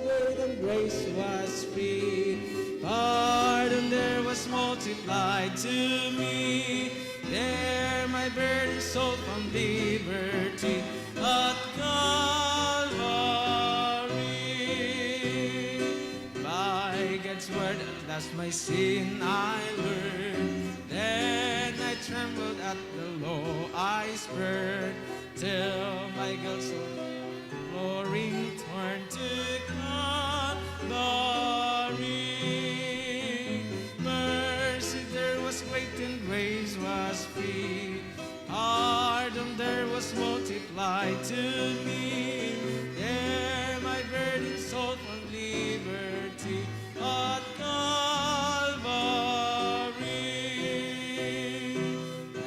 great and grace was free. Pardon there was multiplied to me. There my burden soul from liberty at Calvary. By God's word at last my sin I learned. Then I trembled at the law I spurned, till my guilt so glorying turned to Calvary. Mercy there was great and grace was free. Pardon there was multiplied to me. There my burden soul from liberty at Calvary.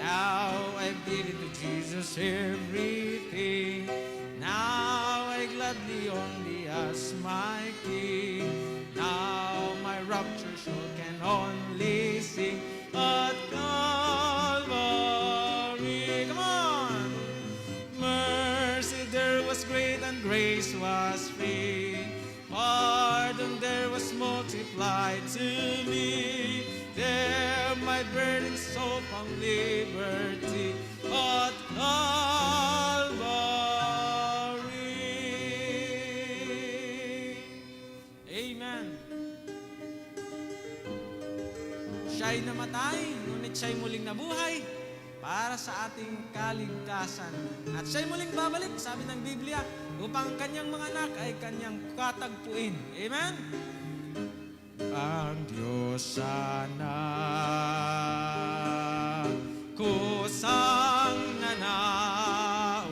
Now I've given to Jesus everything. Now I gladly only ask my King. Now my rapture soul can only sing at Calvary. Come on! Mercy there was great and grace was free. Pardon there was multiplied to me. There my burden soul from liberty at Calvary. Amen. Siya'y namatay, ngunit siya'y muling nabuhay para sa ating kaligtasan. At siya'y muling babalik, sabi ng Biblia, upang ang kanyang mga anak ay kanyang katagpuin. Amen? Ang Diyos sana kusang nanaog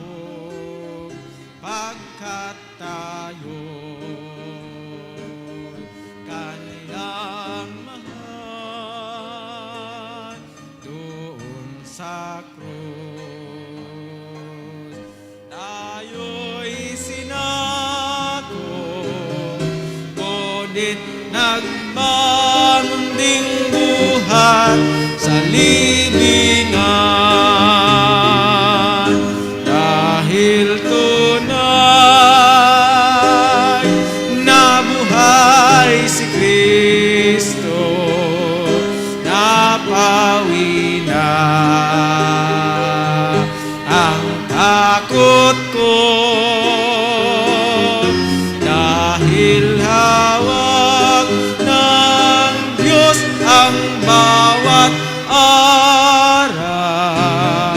pagkat tayo'y kanyang mahal doon sa krus. Tayo'y sinako, ngunit nagbangon ding buhat sa libingan. Dahil tunay nabuhay si Kristo, napawi na ang takot ko. Dahil hawak ng Diyos ang bawat araw,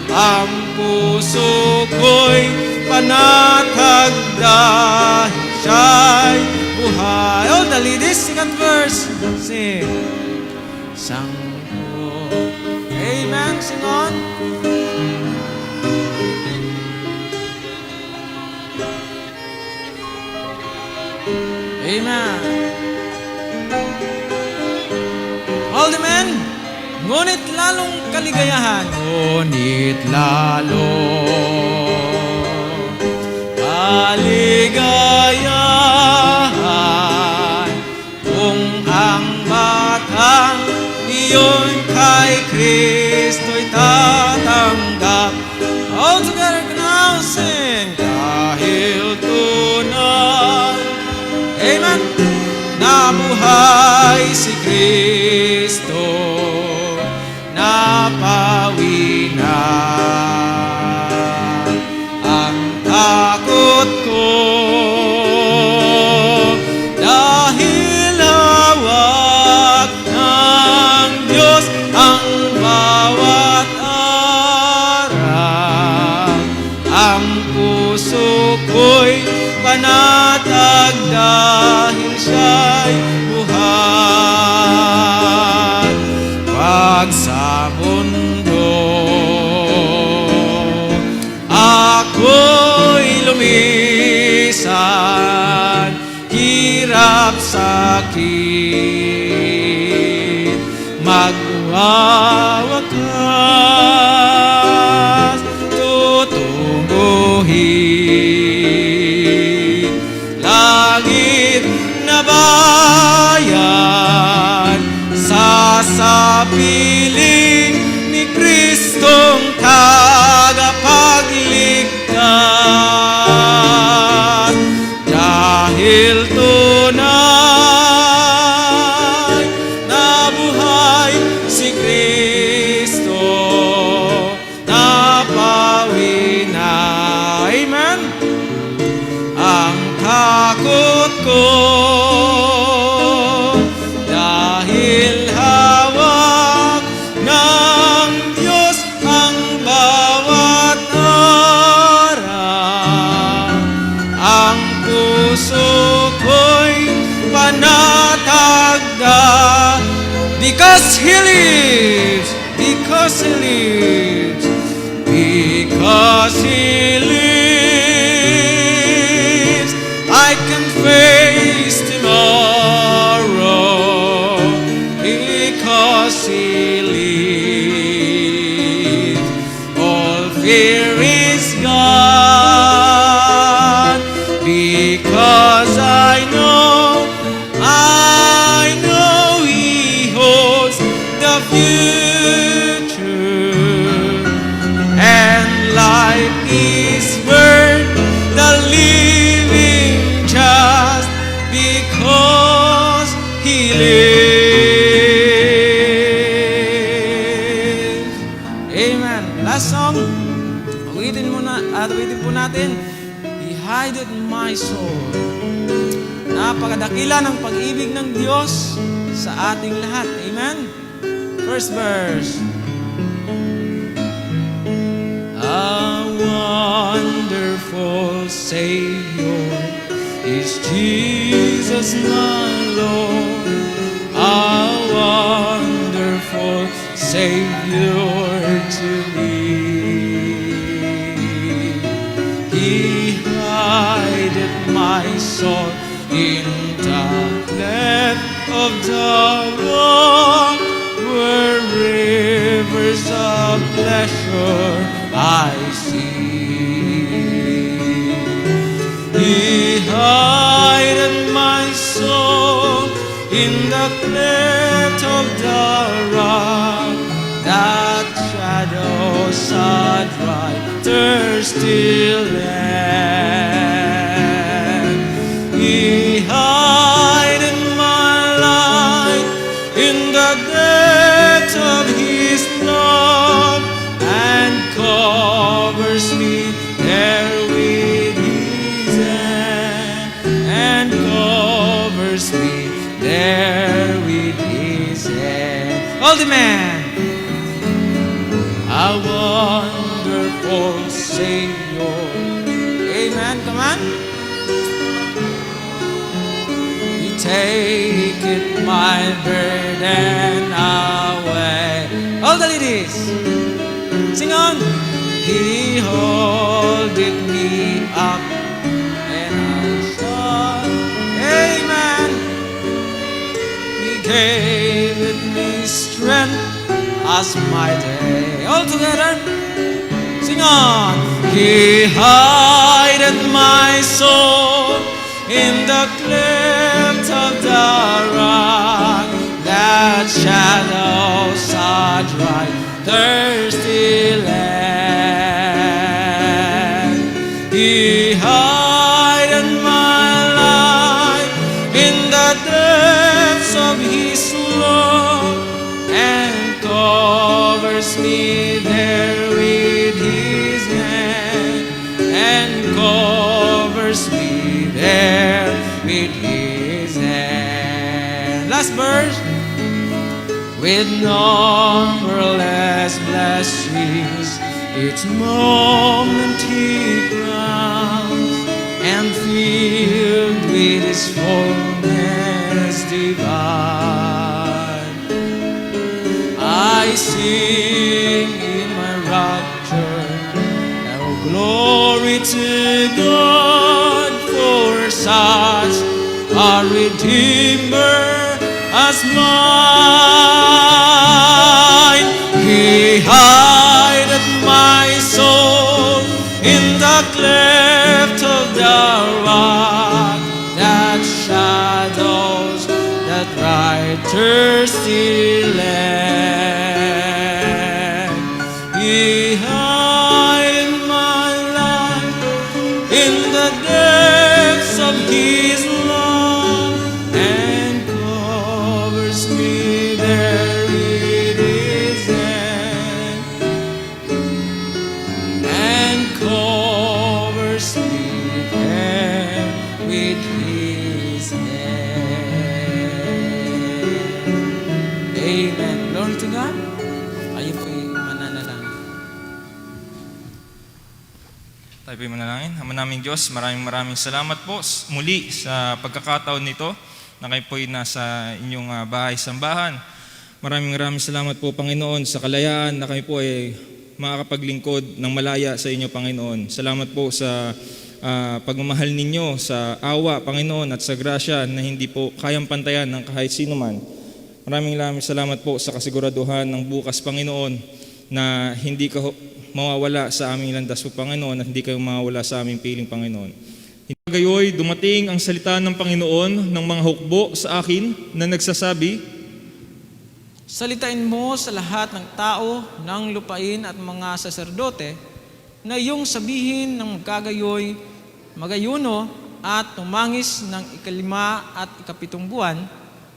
ang puso ko'y panatag dahil siya'y buhay. Oh, the ladies, second verse. Sing. Sangko. Amen. Sing on. Amen. All the men, ngunit lalong kaligayahan, ngunit lalong kaligayahan, kung ang batang iyon kay Kristo'y tatanggap. All together now sing. Dahil tunay, amen, nabuhay si Kristo, napawi na ang takot ko. Dahil hawak ng Diyos ang bawat araw, ang puso ko'y panatag dahil siya'y buhay. Pag sa mundo ako'y lumisan, hirap sakit magwawakas, tutunguhin langit na bayan sa sapiling ni Kristong tagapagligtas. Dahil Because He lives, because He lives, because He lives, I can face tomorrow. Because He lives, all fear is gone. Because I know He holds the future, and life is worth the living just because He lives. Amen. Last song, awitin po natin, He hideth my soul. Napakadakila ng pag-ibig ng Diyos sa ating lahat. Amen? First verse. A wonderful Savior is Jesus my Lord. A wonderful Savior to me. He hideth my soul in the cleft of the rock, where rivers of pleasure I see. He hideth my soul in the cleft of the rock, that shadows a dry, thirsty land. He hideth my life in the depths of His love, and covers me there with His hand, and covers me there with His hand. All the man, a wonderful Savior. Amen. Come on. Take it, my burden away. All the ladies, sing on. He holdeth me up, and I shall. Amen. He gave me strength as my day. All together, sing on. He hideth my soul in the cleft of the rock, that shadows a dry, thirsty land. He hideth my life in the depths of His love, and covers me there with His hand, and covers me there with His hand. Last verse. With numberless blessings each moment He crowns, and filled with His fullness divine, I sing in my rapture, oh glory to God, for such a Redeemer as mine. He hideth my soul in the cleft of the rock, that shadows that right thirsty land. He hideth my life in the depths of His love, and covers me there with His hand, and covers me there with His hand. Amen. Glory to God. Ayun po'y mananalangin. Tayo po'y manalangin. Ama naming Diyos, maraming salamat po muli sa pagkakataon nito na kayo po'y nasa inyong bahay-sambahan. Maraming salamat po, Panginoon, sa kalayaan na kami po ay makakapaglingkod ng malaya sa inyo, Panginoon. Salamat po sa pagmamahal ninyo, sa awa, Panginoon, at sa grasya na hindi po kayang pantayan ng kahit sino man. Maraming salamat po sa kasiguraduhan ng bukas, Panginoon, na hindi ka mawawala sa aming landas po, Panginoon, at hindi kayo mawawala sa aming piling, Panginoon. Hindi gayoy, dumating ang salita ng Panginoon ng mga hukbo sa akin na nagsasabi, Salitain mo sa lahat ng tao, ng lupain at mga saserdote na iyong sabihin ng magkagayoy, magayuno at tumangis ng 5 at 7 buwan,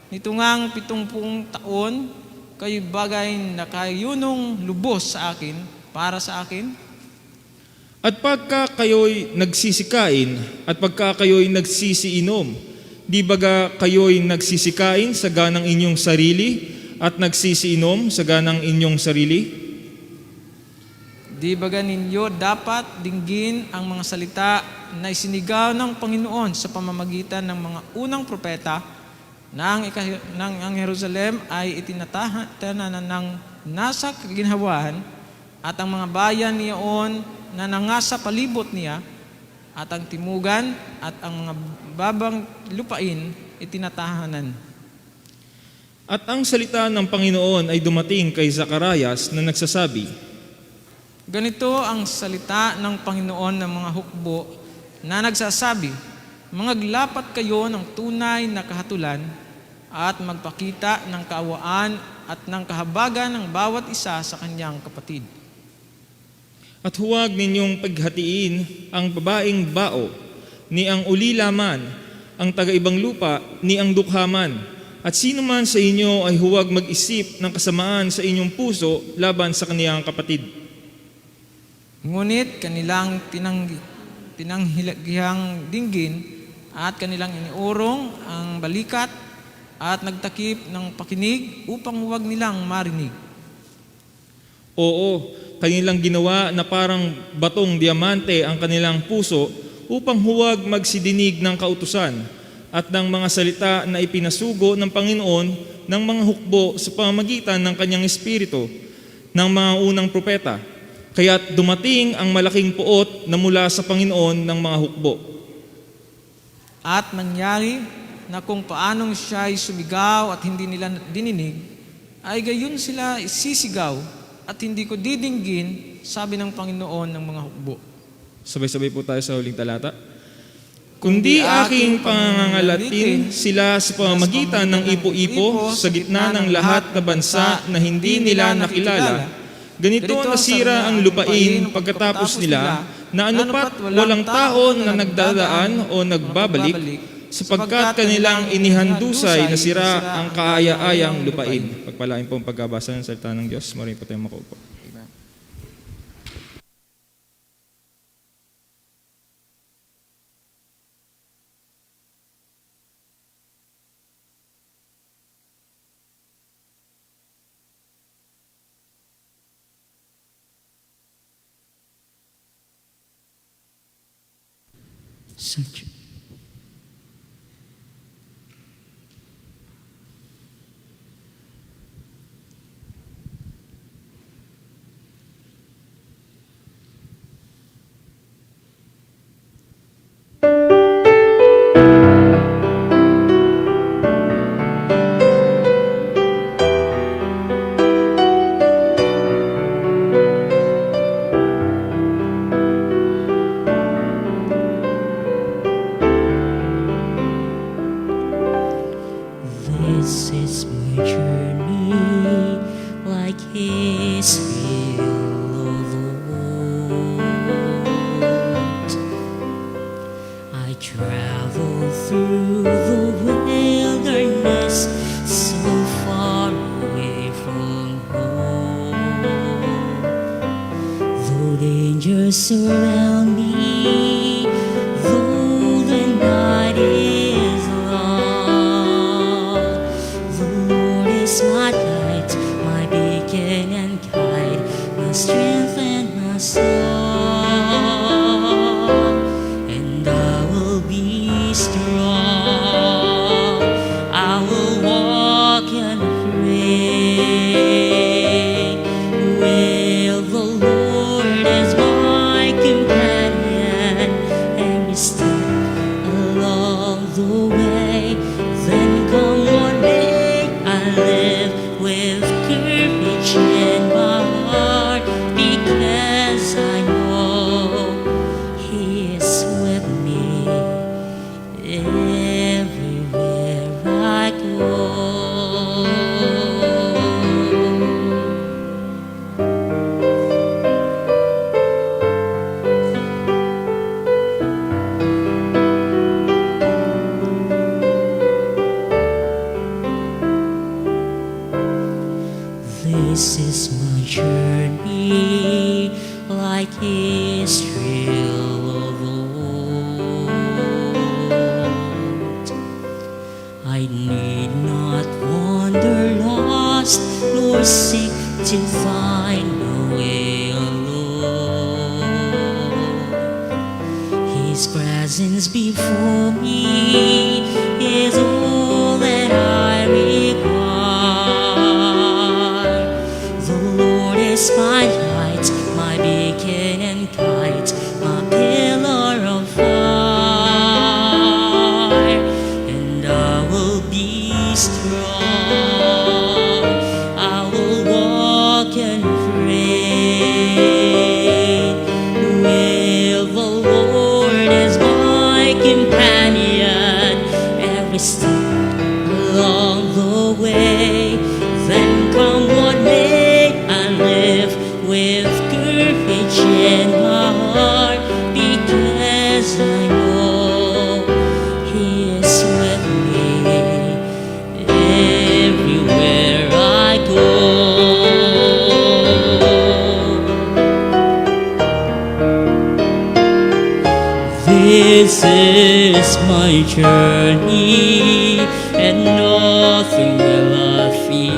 nito ngang 70 taon, kayo bagay na kayunong lubos sa akin, para sa akin. At pagka kayo'y nagsisikain at pagka kayo'y nagsisiinom, di baga kayo'y nagsisikain sa ganang inyong sarili at nagsisiinom sa ganang inyong sarili? Di baga ninyo dapat dinggin ang mga salita na isinigaw ng Panginoon sa pamamagitan ng mga unang propeta na ang Jerusalem ay itinatahanan ng nasa kaginhawaan at ang mga bayan niyaon na nangasa palibot niya at ang timugan at ang mga babang lupain itinatahanan. At ang salita ng Panginoon ay dumating kay Zacarias na nagsasabi, Ganito ang salita ng Panginoon ng mga hukbo na nagsasabi, Mangaglapat kayo ng tunay na kahatulan at magpakita ng kaawaan at ng kahabagan ng bawat isa sa kanyang kapatid. At huwag ninyong paghatiin ang babaeng bao, ni ang ulilaman, ang taga-ibang lupa, ni ang dukhaman. At sino man sa inyo ay huwag mag-isip ng kasamaan sa inyong puso laban sa kaniyang kapatid. Ngunit kanilang tinanghilagihang dinggin at kanilang iniurong ang balikat at nagtakip ng pakinig upang huwag nilang marinig. Oo, kanilang ginawa na parang batong diamante ang kanilang puso upang huwag magsidinig ng kautusan at ng mga salita na ipinasugo ng Panginoon ng mga hukbo sa pamamagitan ng kanyang espiritu ng mga unang propeta. Kaya't dumating ang malaking puot na mula sa Panginoon ng mga hukbo. At nangyari na kung paanong siya'y sumigaw at hindi nila dininig, ay gayon sila sisigaw at hindi ko didinggin, sabi ng Panginoon ng mga hukbo. Sabay-sabay po tayo sa huling talata. Kundi aking pangangalatin sila sa pamamagitan ng ipo-ipo sa gitna ng lahat na bansa na hindi nila nakilala. Ganito nasira ang lupain pagkatapos nila na anupat walang tao na nagdadaan o nagbabalik sapagkat kanilang inihandusay na sira ang kaaya-ayang lupain. Pagpalain po ang pagkabasa ng salita ng Diyos. Maraming po tayong makaupo. Such This is my journey, like His will, O Lord. I travel through the wilderness, so far away from home. Though dangers surround me, though the night is long, the Lord is my light, my beacon and guide, my strength and my song. And I will be strong, I will walk unafraid. This is my journey, like Israel of old. I need not wander lost, nor seek to find my way alone. His presence before me is all that I require. The Lord is my light, my beacon and kite, my pillar of fire, and I will be strong. I will walk and pray. With the Lord as my companion, every step along the way. Then come what may, I live with courage in my heart, because I know He is with me everywhere I go. This is my journey, and nothing will I fear.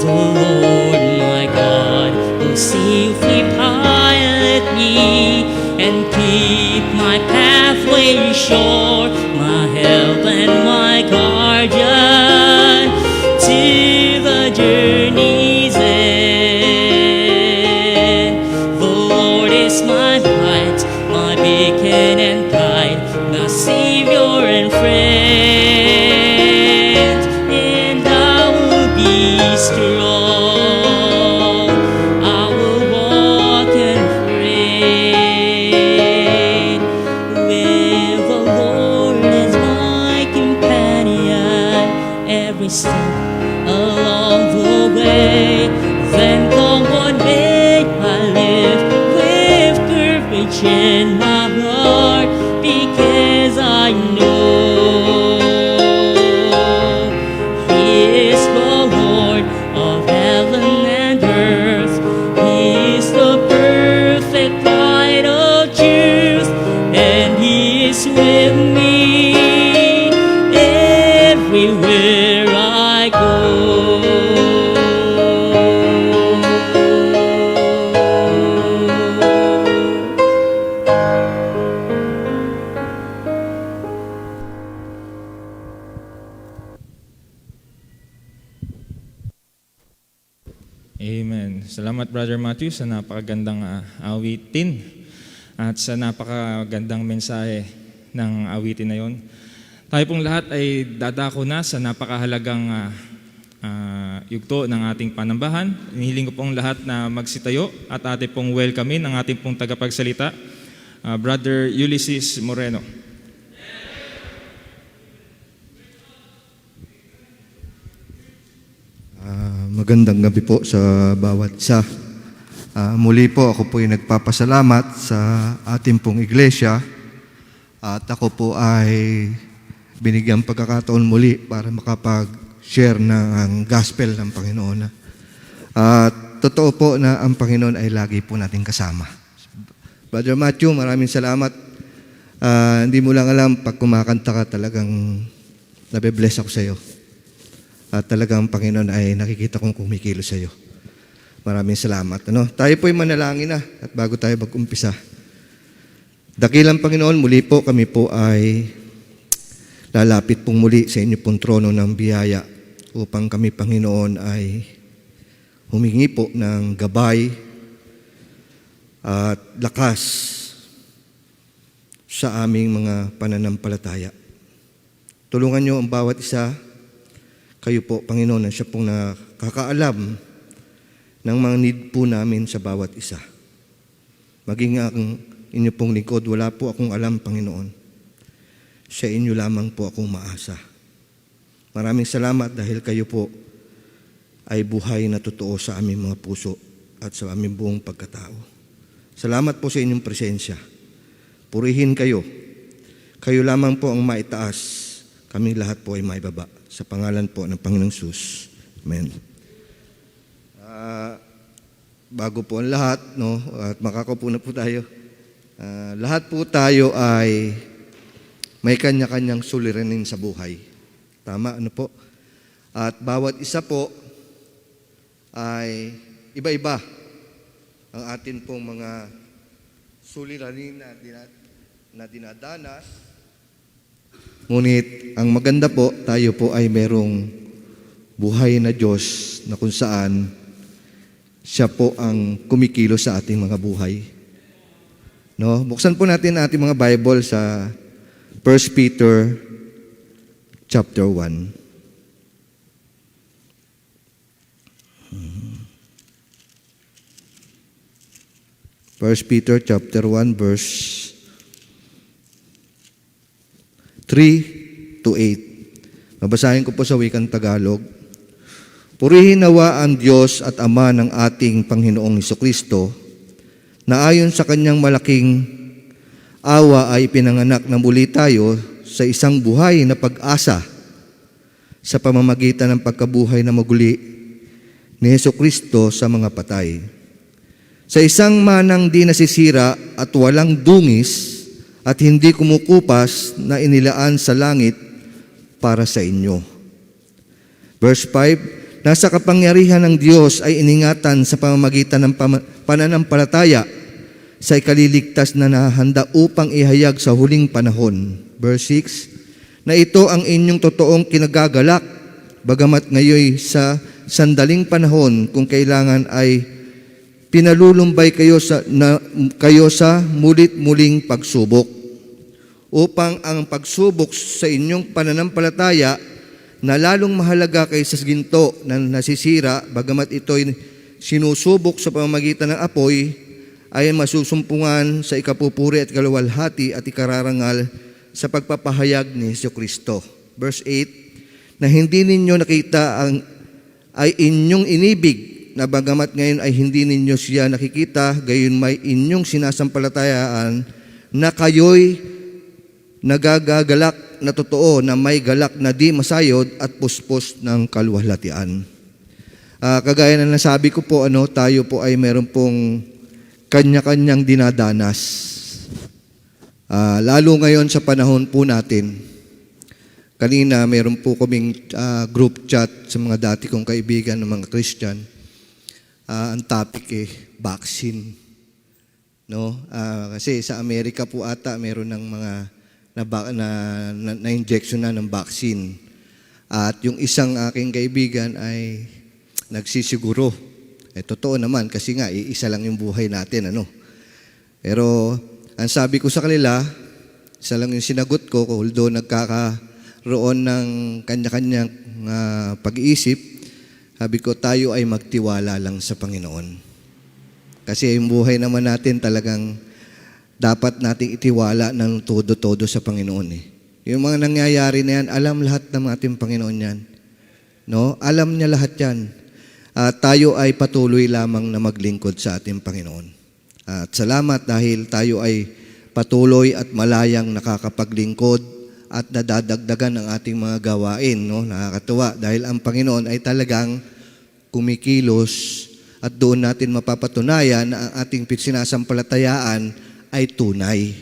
The Lord my God will safely pilot me and keep my pathway sure, my help and my guardian to the journey's end. The Lord is my light, my beacon and guide, my Savior and friend, and I will be strong. I will walk and pray. With the Lord as my companion, every step along the way. Then come what may, I live with courage in my heart, because I know He is the Lord of heaven and earth. He is the perfect light of truth, and He is with me everywhere I go. Amen. Salamat Brother Matthew sa napakagandang awitin at sa napakagandang mensahe ng awitin na yon. Tayo pong lahat ay dadako na sa napakahalagang yugto ng ating panambahan. Inihiling ko pong lahat na magsitayo at ating pong welcomein ang ating pong tagapagsalita, Brother Ulysses Moreno. Magandang gabi po sa bawat isa. Muli po ako po ay nagpapasalamat sa ating pong iglesia at ako po ay binigyan pagkakataon muli para makapag-share ng gospel ng Panginoon. At totoo po na ang Panginoon ay lagi po natin kasama. Brother Matthew, maraming salamat. Hindi mo lang alam, pag kumakanta ka talagang nabe-bless ako sa iyo. At talagang Panginoon ay nakikita kong kumikilos sa iyo. Maraming salamat. Tayo po ay manalangin na at bago tayo mag-umpisa. Dakilang Panginoon, muli po kami po ay lalapit pong muli sa inyo pong trono ng biyaya upang kami, Panginoon, ay humingi po ng gabay at lakas sa aming mga pananampalataya. Tulungan niyo ang bawat isa. Kayo po, Panginoon, na siya pong nakakaalam ng mga need po namin sa bawat isa. Maging ang inyo pong lingkod, wala po akong alam, Panginoon. Sa inyo lamang po akong maasa. Maraming salamat dahil kayo po ay buhay na totoo sa aming mga puso at sa aming buong pagkatao. Salamat po sa inyong presensya. Purihin kayo. Kayo lamang po ang maitaas. Kaming lahat po ay maibaba. Sa pangalan po ng Panginoong Sus. Amen. Bago po ang lahat, no, at makakaupo na po tayo. Lahat po tayo ay may kanya-kanyang suliranin sa buhay. Tama, ano po? At bawat isa po ay iba-iba ang atin pong mga suliranin na dinadanas. Ngunit ang maganda po, tayo po ay merong buhay na Diyos na kung saan siya po ang kumikilos sa ating mga buhay. No? Buksan po natin ang ating mga Bible sa 1 Peter chapter 1. First Peter chapter 1 verse 3 to 8. Mabasahin ko po sa wikang Tagalog. Purihin nawa ang Diyos at Ama ng ating Panginoong Hesukristo, na ayon sa kanyang malaking awa ay pinanganak na muli tayo sa isang buhay na pag-asa sa pamamagitan ng pagkabuhay na maguli ni Hesukristo sa mga patay. Sa isang manang di nasisira at walang dungis at hindi kumukupas na inilaan sa langit para sa inyo. Verse 5, nasa kapangyarihan ng Diyos ay iningatan sa pamamagitan ng pananampalataya sa ikaliligtas na nahanda upang ihayag sa huling panahon. Verse 6, na ito ang inyong totoong kinagagalak, bagamat ngayon sa sandaling panahon kung kailangan ay pinalulumbay kayo sa mulit-muling pagsubok, upang ang pagsubok sa inyong pananampalataya na lalong mahalaga kaysa ginto na nasisira, bagamat ito'y sinusubok sa pamamagitan ng apoy, ay masusumpungan sa ikapupuri at kaluwalhati at ikararangal sa pagpapahayag ni Jesucristo. Verse 8, na hindi ninyo nakita ay inyong inibig, na bagamat ngayon ay hindi ninyo siya nakikita, gayon may inyong sinasampalatayaan na kayo'y nagagagalak na totoo, na may galak na di masayod at puspos ng kaluwalhatian. Kagaya na nasabi ko po, tayo po ay meron pong kanya-kanyang dinadanas. Lalo ngayon sa panahon po natin. Kanina meron po kaming group chat sa mga dati kong kaibigan ng mga Christian. Ang topic vaccine. No? Kasi sa Amerika po ata meron ng mga na-injection na ng vaccine. At yung isang aking kaibigan ay nagsisiguro. Totoo naman kasi nga, isa lang yung buhay natin. Pero ang sabi ko sa kanila, isa lang yung sinagot ko, although nagkakaroon ng kanya-kanyang pag-iisip, sabi ko, tayo ay magtiwala lang sa Panginoon. Kasi yung buhay naman natin talagang dapat nating itiwala ng todo-todo sa Panginoon. Yung mga nangyayari na yan, alam lahat ng ating Panginoon yan. No? Alam niya lahat yan. Tayo ay patuloy lamang na maglingkod sa ating Panginoon. At salamat dahil tayo ay patuloy at malayang nakakapaglingkod at nadadagdagan ng ating mga gawain. No? Nakakatuwa dahil ang Panginoon ay talagang kumikilos at doon natin mapapatunayan na ang ating sinasampalatayaan ay tunay.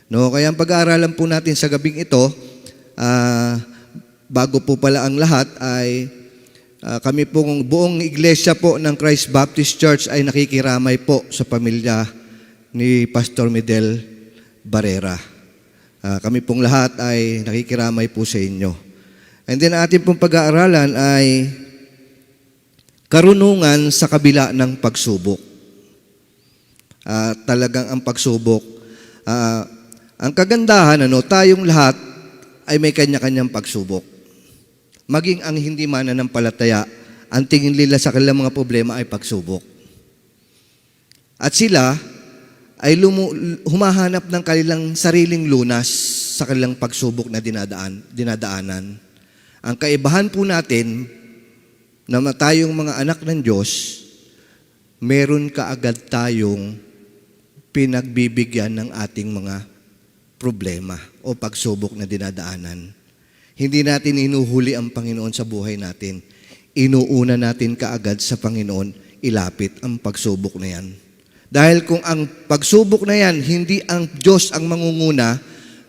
No, kaya ang pag-aaralan po natin sa gabing ito, bago po pala ang lahat ay kami pong buong iglesia po ng Christ Baptist Church ay nakikiramay po sa pamilya ni Pastor Medel Barrera. Kami pong lahat ay nakikiramay po sa inyo. And then ating pong pag-aaralan ay karunungan sa kabila ng pagsubok. Talagang ang pagsubok. Ang kagandahan, tayong lahat ay may kanya-kanyang pagsubok. Maging ang hindi mananampalataya, ang tingin nila sa kanilang mga problema ay pagsubok. At sila ay humahanap ng kanilang sariling lunas sa kanilang pagsubok na dinadaanan. Ang kaibahan po natin, na tayong mga anak ng Diyos, meron kaagad tayong pinagbibigyan ng ating mga problema o pagsubok na dinadaanan. Hindi natin inuhuli ang Panginoon sa buhay natin. Inuuna natin kaagad sa Panginoon, ilapit ang pagsubok na yan. Dahil kung ang pagsubok na yan, hindi ang Diyos ang mangunguna,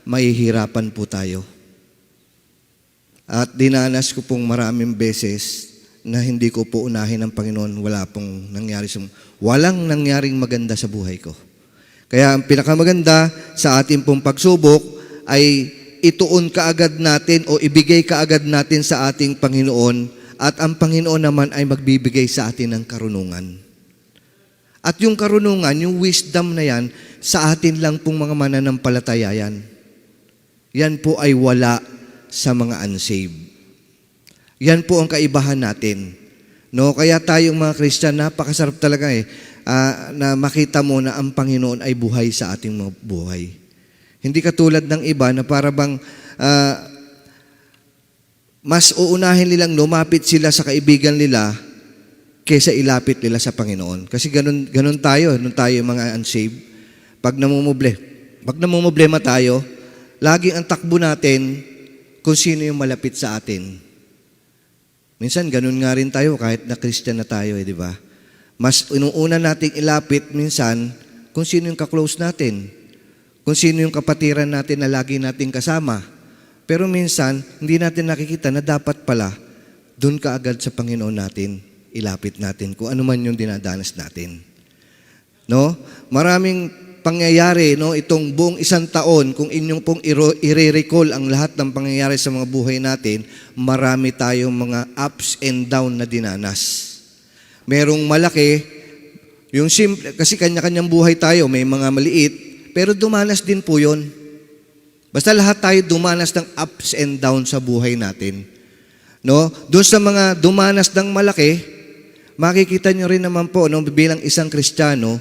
mahihirapan po tayo. At dinanas ko pong maraming beses na hindi ko po unahin ang Panginoon, walang nangyaring maganda sa buhay ko. Kaya ang pinakamaganda sa ating pong pagsubok ay ituon kaagad natin o ibigay kaagad natin sa ating Panginoon, at ang Panginoon naman ay magbibigay sa atin ng karunungan. At yung karunungan, yung wisdom na yan, sa atin lang pong mga mananampalataya yan. Yan po ay wala sa mga unsaved. Yan po ang kaibahan natin. No? Kaya tayong mga Christian, napakasarap talaga na makita mo na ang Panginoon ay buhay sa ating mga buhay. Hindi katulad ng iba na para bang mas uunahin nilang lumapit sila sa kaibigan nila kaysa ilapit nila sa Panginoon. Kasi ganun tayo, nung tayo mga unsaved. Pag namumblema tayo, laging ang takbo natin kung sino yung malapit sa atin. Minsan, ganun nga rin tayo kahit na Christian na tayo, di ba? Mas inuuna nating ilapit minsan kung sino yung kaklose natin, kung sino yung kapatiran natin na lagi nating kasama. Pero minsan, hindi natin nakikita na dapat pala doon kaagad sa Panginoon natin, ilapit natin kung ano man yung dinadanas natin. No? Maraming pangyayari, no, itong buong isang taon, kung inyong pong i-recall ang lahat ng pangyayari sa mga buhay natin, marami tayong mga ups and down na dinanas. Merong malaki, yung simple, kasi kanya-kanyang buhay tayo, may mga maliit, pero dumanas din po yun. Basta lahat tayo dumanas ng ups and down sa buhay natin. No? Doon sa mga dumanas ng malaki, makikita nyo rin naman po, no, bilang isang Kristiyano,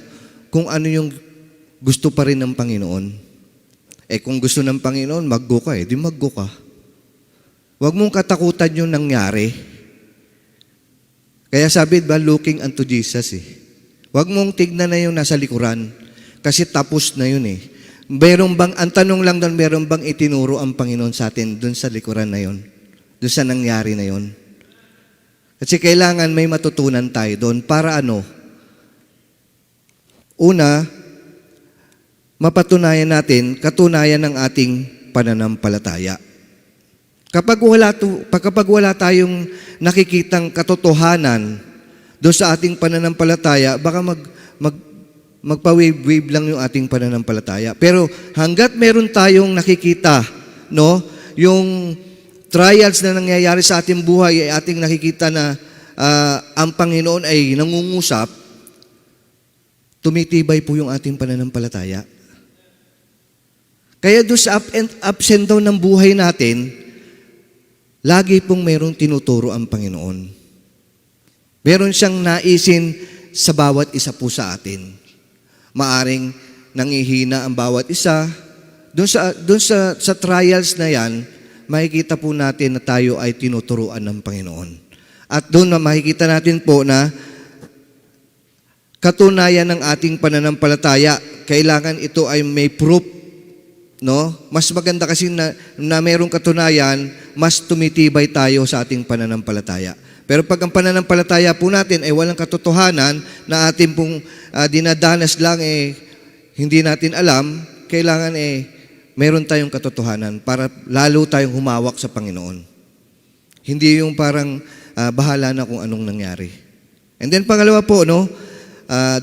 kung ano yung gusto pa rin ng Panginoon. Kung gusto ng Panginoon, mag-go ka di mag-go ka. Huwag mong katakutan yung nangyari. Kaya sabi, ba, looking unto Jesus Huwag mong tignan na yung nasa likuran. Kasi tapos na yun ang tanong lang doon, meron bang itinuro ang Panginoon sa atin doon sa likuran na yun? Doon sa nangyari na yun? Kasi kailangan may matutunan tayo doon para ano? Una, mapatunayan natin katunayan ng ating pananampalataya. Kapag wala tayong nakikitang katotohanan doon sa ating pananampalataya, baka magpa-wave lang yung ating pananampalataya. Pero hanggat meron tayong nakikita, no, yung trials na nangyayari sa ating buhay ay ating nakikita na ang Panginoon ay nangungusap, tumitibay po yung ating pananampalataya. Kaya doon sa ups and down ng buhay natin, lagi pong mayroong tinuturo ang Panginoon. Meron siyang naisin sa bawat isa po sa atin. Maaring nangihina ang bawat isa. Doon sa trials na yan, makikita po natin na tayo ay tinuturuan ng Panginoon. At doon makikita natin po na katunayan ng ating pananampalataya, kailangan ito ay may proof. No? Mas maganda kasi na mayroong katunayan, mas tumitibay tayo sa ating pananampalataya. Pero pag ang pananampalataya po natin ay walang katotohanan na ating pong dinadanas lang hindi natin alam, kailangan meron tayong katotohanan para lalo tayong humawak sa Panginoon. Hindi yung parang bahala na kung anong nangyari. And then pangalawa po, no,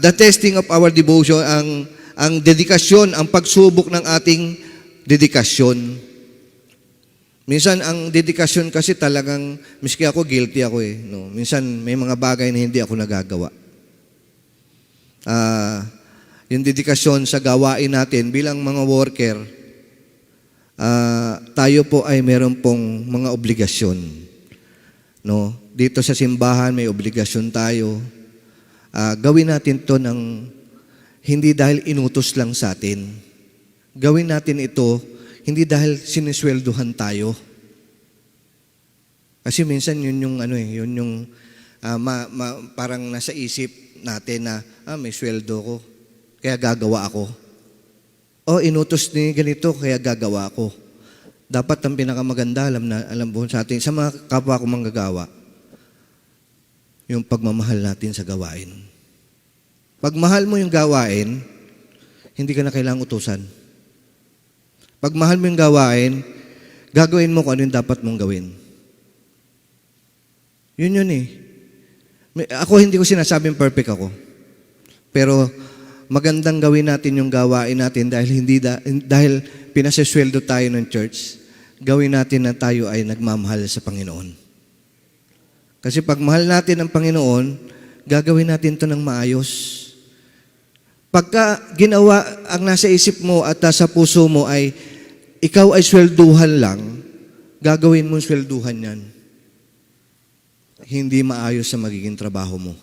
the testing of our devotion, ang dedikasyon, ang pagsubok ng ating dedikasyon. Minsan, ang dedikasyon kasi talagang, miski ako, guilty ako no? Minsan, may mga bagay na hindi ako nagagawa. Yung dedikasyon sa gawain natin bilang mga worker, tayo po ay meron pong mga obligasyon. No? Dito sa simbahan, may obligasyon tayo. Gawin natin to ng hindi dahil inutos lang sa atin. Gawin natin ito hindi dahil sinisweldohan tayo. Kasi minsan yun yung parang nasa isip natin na may sweldo ko, kaya gagawa ako. O inutos ni ganito, kaya gagawa ko. dapat ang pinakamaganda, alam po sa atin, sa mga kapwa ko manggagawa, yung pagmamahal natin sa gawain. Pag mahal mo yung gawain, hindi ka na kailangang utusan. Pag mahal mo yung gawain, gagawin mo kung ano yung dapat mong gawin. Yun eh. Ako hindi ko sinasabing perfect ako. Pero magandang gawin natin yung gawain natin dahil pinasesweldo tayo ng church. Gawin natin na tayo ay nagmamahal sa Panginoon. Kasi pag mahal natin ang Panginoon, gagawin natin to ng maayos. Pagka ginawa ang nasa isip mo at nasa puso mo ay ikaw ay swelduhan lang, gagawin mo swelduhan yan. Hindi maayos sa magiging trabaho mo.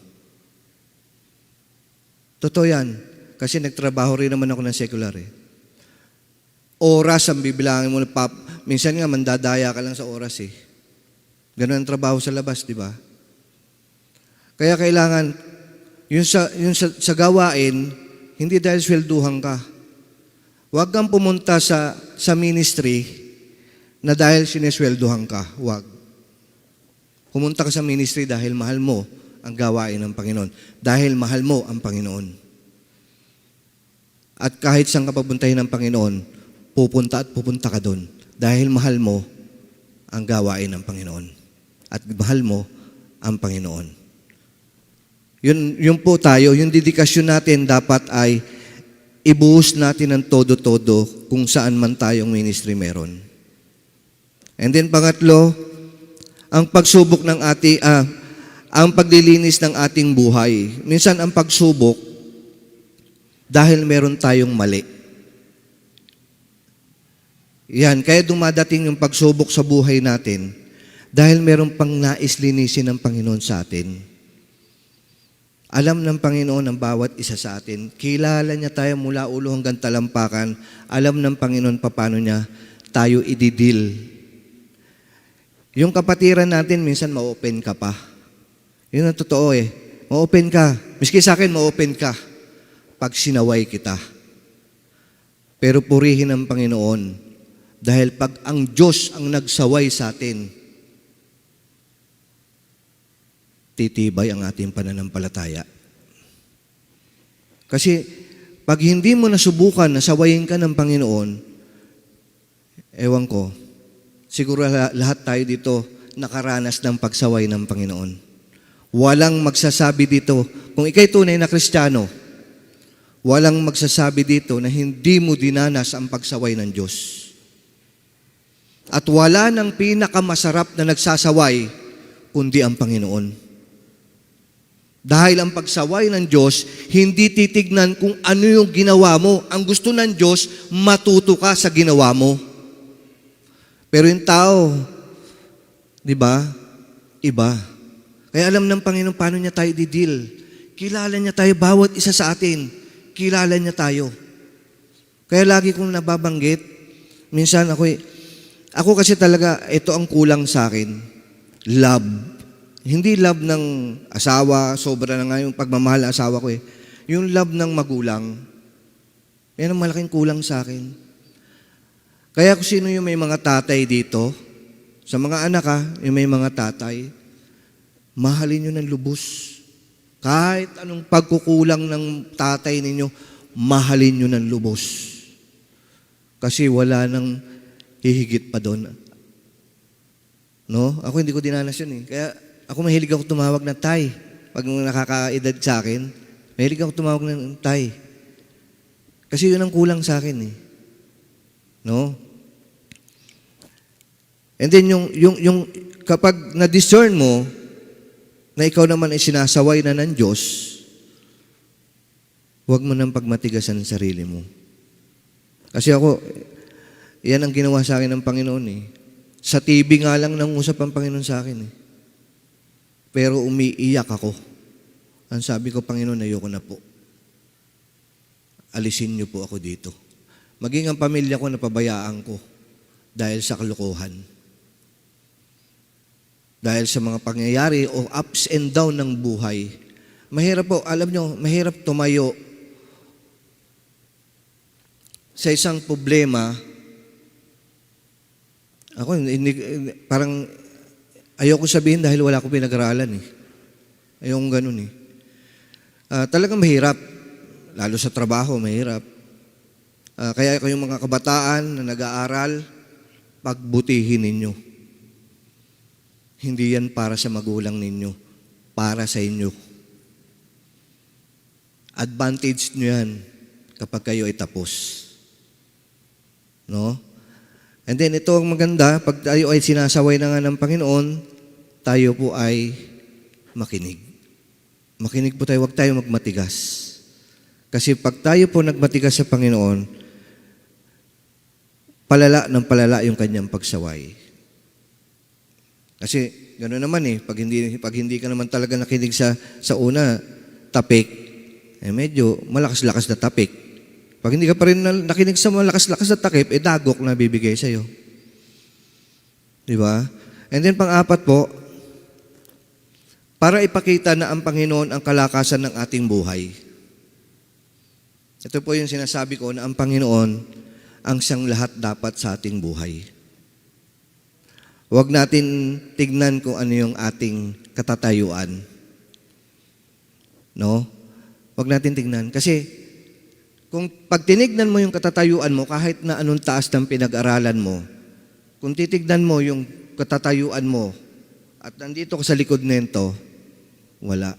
Totoo yan. Kasi nagtrabaho rin naman ako ng secular eh. Oras ang bibilangin mo. Minsan nga, mandadaya ka lang sa oras eh. Ganun ang trabaho sa labas, di ba? Kaya kailangan, yung sa gawain, hindi dahil swelduhan ka. Huwag kang pumunta sa ministry na dahil sineswelduhan ka. Huwag. Pumunta ka sa ministry dahil mahal mo ang gawain ng Panginoon. Dahil mahal mo ang Panginoon. At kahit saan ka papuntahin ng Panginoon, pupunta ka doon. Dahil mahal mo ang gawain ng Panginoon. At mahal mo ang Panginoon. Yun po tayo, yung dedikasyon natin dapat ay ibuhos natin ng todo-todo kung saan man tayong ministry meron. And then pangatlo, ang pagsubok ng ang paglilinis ng ating buhay. Minsan ang pagsubok, dahil meron tayong mali. Yan, kaya dumadating yung pagsubok sa buhay natin, dahil meron pang nais linisin ng Panginoon sa atin. Alam ng Panginoon ang bawat isa sa atin. Kilala niya tayo mula ulo hanggang talampakan. Alam ng Panginoon paano niya tayo ididil. Yung kapatiran natin, minsan ma-open ka pa. Yun ang totoo eh. Ma-open ka. Miski sa akin, ma-open ka. Pag sinaway kita. Pero purihin ang Panginoon. Dahil pag ang Diyos ang nagsaway sa atin, titibay ang ating pananampalataya. Kasi pag hindi mo nasubukan na sawayin ka ng Panginoon, ewan ko, siguro lahat tayo dito nakaranas ng pagsaway ng Panginoon. Walang magsasabi dito, kung ikay tunay na Kristiyano, walang magsasabi dito na hindi mo dinanas ang pagsaway ng Diyos. At wala nang pinakamasarap na nagsasaway kundi ang Panginoon. Dahil ang pagsaway ng Diyos, hindi titignan kung ano yung ginawa mo. Ang gusto ng Diyos, matuto ka sa ginawa mo. Pero yung tao, di ba? Iba. Kaya alam ng Panginoon paano niya tayo didil. Kilala niya tayo, bawat isa sa atin. Kilala niya tayo. Kaya lagi kong nababanggit, minsan ako kasi talaga, ito ang kulang sa akin. Love. Hindi love ng asawa, sobra na nga yung pagmamahal ng asawa ko eh. Yung love ng magulang, yan ang malaking kulang sa akin. Kaya kung sino yung may mga tatay dito, sa mga anak yung may mga tatay, mahalin nyo ng lubos. Kahit anong pagkukulang ng tatay ninyo, mahalin nyo ng lubos. Kasi wala nang hihigit pa doon. No? Ako hindi ko dinanas yun eh. Kaya ako mahilig ako tumawag na tay. Pag nakakaedad sa akin, mahilig ako tumawag ng tay. Kasi yun ang kulang sa akin eh. No? And then yung kapag na-discern mo na ikaw naman ay sinasaway na ng Diyos, huwag mo nang pagmatigasan ang sarili mo. Kasi ako, yan ang ginawa sa akin ng Panginoon eh. Sa TV nga lang nangusap ang Panginoon sa akin eh. Pero umiiyak ako. Ang sabi ko, Panginoon, ayoko na po. Alisin niyo po ako dito. Maging ang pamilya ko napabayaan ko dahil sa kalokohan. Dahil sa mga pangyayari o ups and down ng buhay. Mahirap po, alam nyo, mahirap tumayo sa isang problema Ako, parang ayoko sabihin dahil wala akong pinag-aralan eh. Ayoko ganun eh. Talagang mahirap. Lalo sa trabaho, mahirap. Kaya kayong mga kabataan na nag-aaral, pagbutihin ninyo. Hindi yan para sa magulang ninyo, para sa inyo. Advantage nyo yan kapag kayo ay tapos. No? And then ito ang maganda, pag tayo ay sinasaway na nga ng Panginoon, tayo po ay makinig. Makinig po tayo, huwag tayo magmatigas. Kasi pag tayo po nagmatigas sa Panginoon, palala ng palala yung kanyang pagsaway. Kasi gano'n naman eh, pag hindi ka naman talaga nakinig sa una, tapik, medyo malakas-lakas na tapik. Pag hindi ka pa rin nakinig sa malakas-lakas na takip, dagok na bibigay sa'yo. Di ba? And then pang-apat po, para ipakita na ang Panginoon ang kalakasan ng ating buhay. Ito po yung sinasabi ko na ang Panginoon ang siyang lahat dapat sa ating buhay. Huwag natin tignan kung ano yung ating katatayuan. No? Huwag natin tignan. Kasi kung pag tinignan mo yung katatayuan mo, kahit na anong taas ng pinag-aralan mo, kung titignan mo yung katatayuan mo at nandito ka sa likod nito, wala.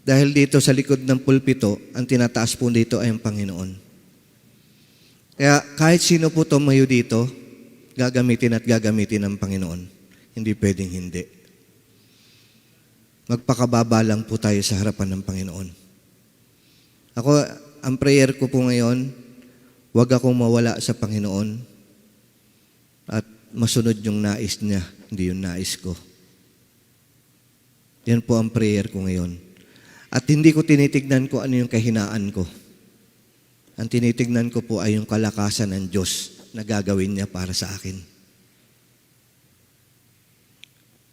Dahil dito sa likod ng pulpito, ang tinataas po dito ay ang Panginoon. Kaya kahit sino po tumayo dito, gagamitin at gagamitin ng Panginoon. Hindi pwedeng hindi. Magpakababa lang po tayo sa harapan ng Panginoon. Ako, ang prayer ko po ngayon, huwag akong mawala sa Panginoon at masunod yung nais niya, hindi yung nais ko. Yan po ang prayer ko ngayon. At hindi ko tinitignan ko ano yung kahinaan ko. Ang tinitignan ko po ay yung kalakasan ng Diyos na gagawin niya para sa akin.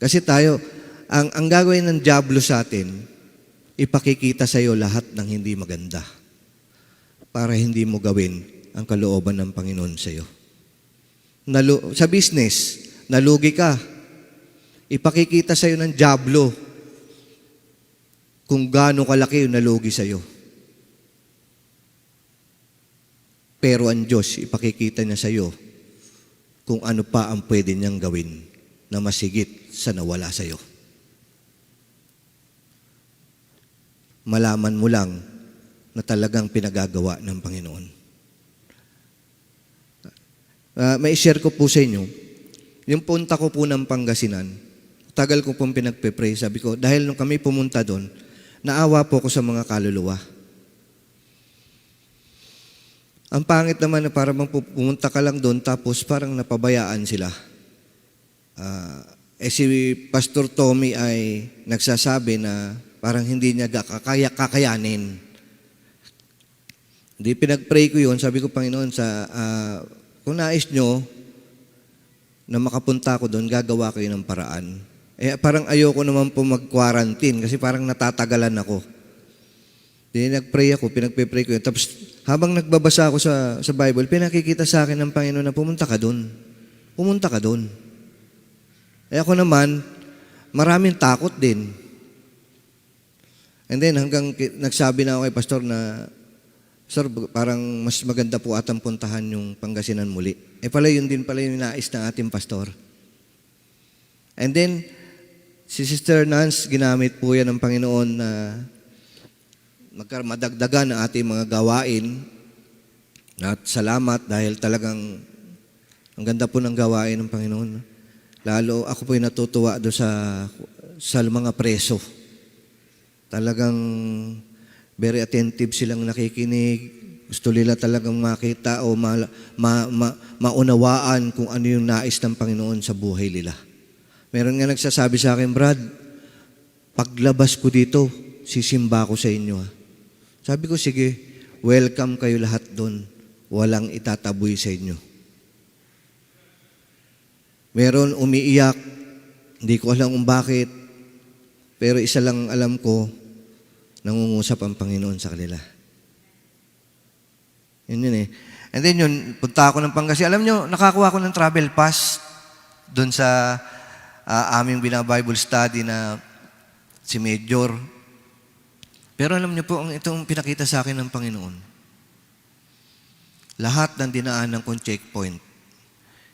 Kasi tayo, ang gagawin ng dyablo sa atin, ipakikita sa iyo lahat ng hindi maganda para hindi mo gawin ang kalooban ng Panginoon sa iyo. Sa business, nalugi ka. Ipakikita sa iyo ng dyablo kung gaano kalaki yung nalugi sa iyo. Pero ang Diyos, ipakikita niya sa iyo kung ano pa ang pwede niyang gawin na masigit sa nawala sa iyo. Malaman mo lang na talagang pinagagawa ng Panginoon. May share ko po sa inyo, yung punta ko po ng Pangasinan, tagal ko pong pinagpe-pray, sabi ko, dahil nung kami pumunta doon, naawa po ko sa mga kaluluwa. Ang pangit naman na parang pumunta ka lang doon tapos parang napabayaan sila. Si Pastor Tommy ay nagsasabi na parang hindi niya kakayanin. Hindi pinag-pray ko yun. Sabi ko, Panginoon, kung nais nyo na makapunta ko doon, gagawa kayo ng paraan. Parang ayoko naman po mag-quarantine kasi parang natatagalan ako. Di nag-pray ako, pinagpe-pray ko yun. Tapos habang nagbabasa ako sa Bible, pinakikita sa akin ng Panginoon na pumunta ka doon. Pumunta ka doon. Ako naman, maraming takot din. And then hanggang nagsabi na ako kay Pastor na, Sir, parang mas maganda po atang puntahan yung Pangasinan muli. Pala yun din pala yung nais ng ating Pastor. And then, si Sister Nance, ginamit po yan ng Panginoon na madagdagan ang ating mga gawain. At salamat dahil talagang ang ganda po ng gawain ng Panginoon. Lalo ako po yung natutuwa doon sa mga preso. Talagang very attentive silang nakikinig. Gusto nila talagang makita o maunawaan kung ano yung nais ng Panginoon sa buhay nila. Meron nga nagsasabi sa akin, Brad, paglabas ko dito, sisimba ko sa inyo. Sabi ko, sige, welcome kayo lahat doon. Walang itataboy sa inyo. Meron umiiyak, hindi ko alam kung bakit, pero isa lang alam ko, nangungusap ang Panginoon sa kanila. Yun eh. And then yun, punta ako ng Pangasinan. Alam nyo, nakakuha ko ng travel pass doon sa aming bina-Bible study na si Major. Pero alam nyo po, itong pinakita sa akin ng Panginoon, lahat ng dinaanan kong checkpoint,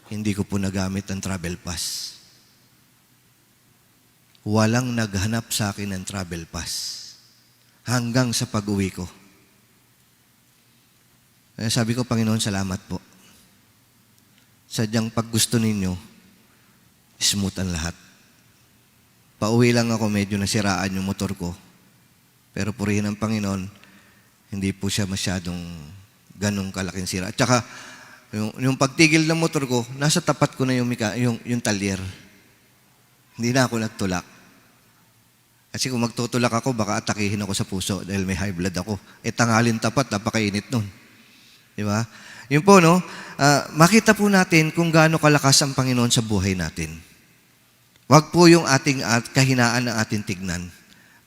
hindi ko po nagamit ang travel pass. Walang naghanap sa akin ng travel pass hanggang sa pag-uwi ko. Kaya sabi ko, Panginoon, salamat po. Sadyang pag gusto ninyo, smooth ang lahat. Pauwi lang ako, medyo nasiraan yung motor ko. Pero purihin ang Panginoon, hindi po siya masyadong ganong kalaking sira. At saka, yung pagtigil ng motor ko, nasa tapat ko na yung talyer. Hindi na ako nagtulak. Kasi kung magtutulak ako, baka atakihin ako sa puso dahil may high blood ako. Tanghalin tapat, napakainit nun. Di ba? Yun po, no? Makita po natin kung gaano kalakas ang Panginoon sa buhay natin. Huwag po yung ating kahinaan na ating tignan.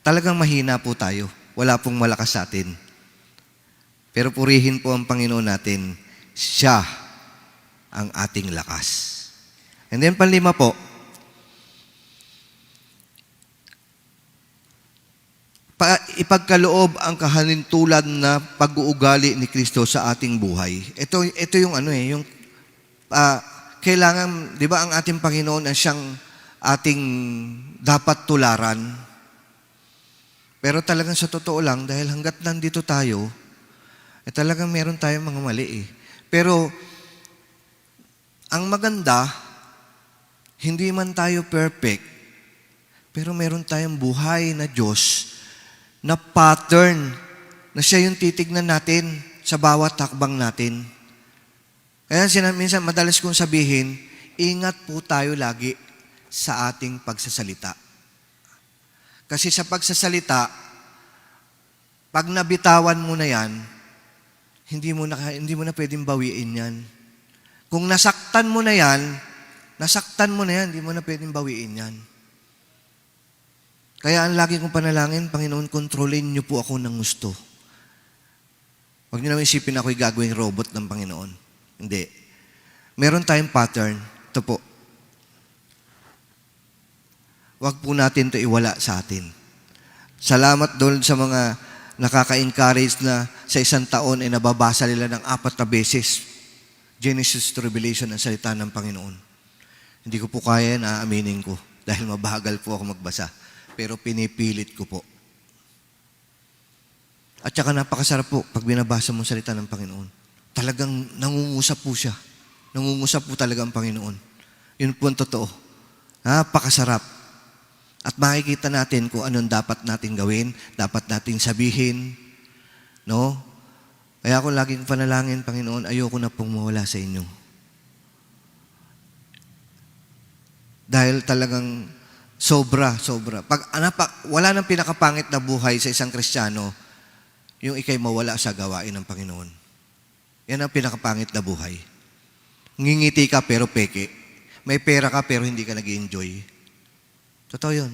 Talagang mahina po tayo. Wala pong malakas sa atin. Pero purihin po ang Panginoon natin. Siya ang ating lakas. And then panlima po, ipagkaloob ang kahalintulad na pag-uugali ni Kristo sa ating buhay. Ito yung yung kailangan, di ba ang ating Panginoon ay siyang ating dapat tularan. Pero talagang sa totoo lang, dahil hanggat nandito tayo, talagang meron tayong mga mali . Pero, ang maganda, hindi man tayo perfect, pero meron tayong buhay na Diyos na pattern na siya yung titignan natin sa bawat takbang natin. Kaya minsan madalas kong sabihin, ingat po tayo lagi sa ating pagsasalita. Kasi sa pagsasalita, pag nabitawan mo na yan, hindi mo na pwedeng bawiin yan. Kung nasaktan mo na yan, hindi mo na pwedeng bawiin yan. Kaya ang lagi kong panalangin, Panginoon, kontrolin niyo po ako ng gusto. Huwag niyo naman isipin ako'y gagawing robot ng Panginoon. Hindi. Meron tayong pattern. Ito po. Huwag po natin ito iwala sa atin. Salamat doon sa mga nakaka-encourage na sa isang taon ay nababasa nila ng 4 na beses. Genesis to Revelation ang salita ng Panginoon. Hindi ko po kaya na aaminin ko dahil mabagal po ako magbasa. Pero pinipilit ko po. At saka napakasarap po pag binabasa mo salita ng Panginoon. Talagang nangungusap po siya. Nangungusap po talaga ang Panginoon. Yun po ang totoo. Napakasarap. At makikita natin kung anong dapat natin gawin, dapat natin sabihin. No? Kaya ako laging panalangin, Panginoon, ayoko na pong mawala sa inyo. Dahil talagang sobra. Wala nang pinakapangit na buhay sa isang Kristiyano, yung ikay mawala sa gawain ng Panginoon. Yan ang pinakapangit na buhay. Ngingiti ka pero peke. May pera ka pero hindi ka nag-enjoy. Totoo yun.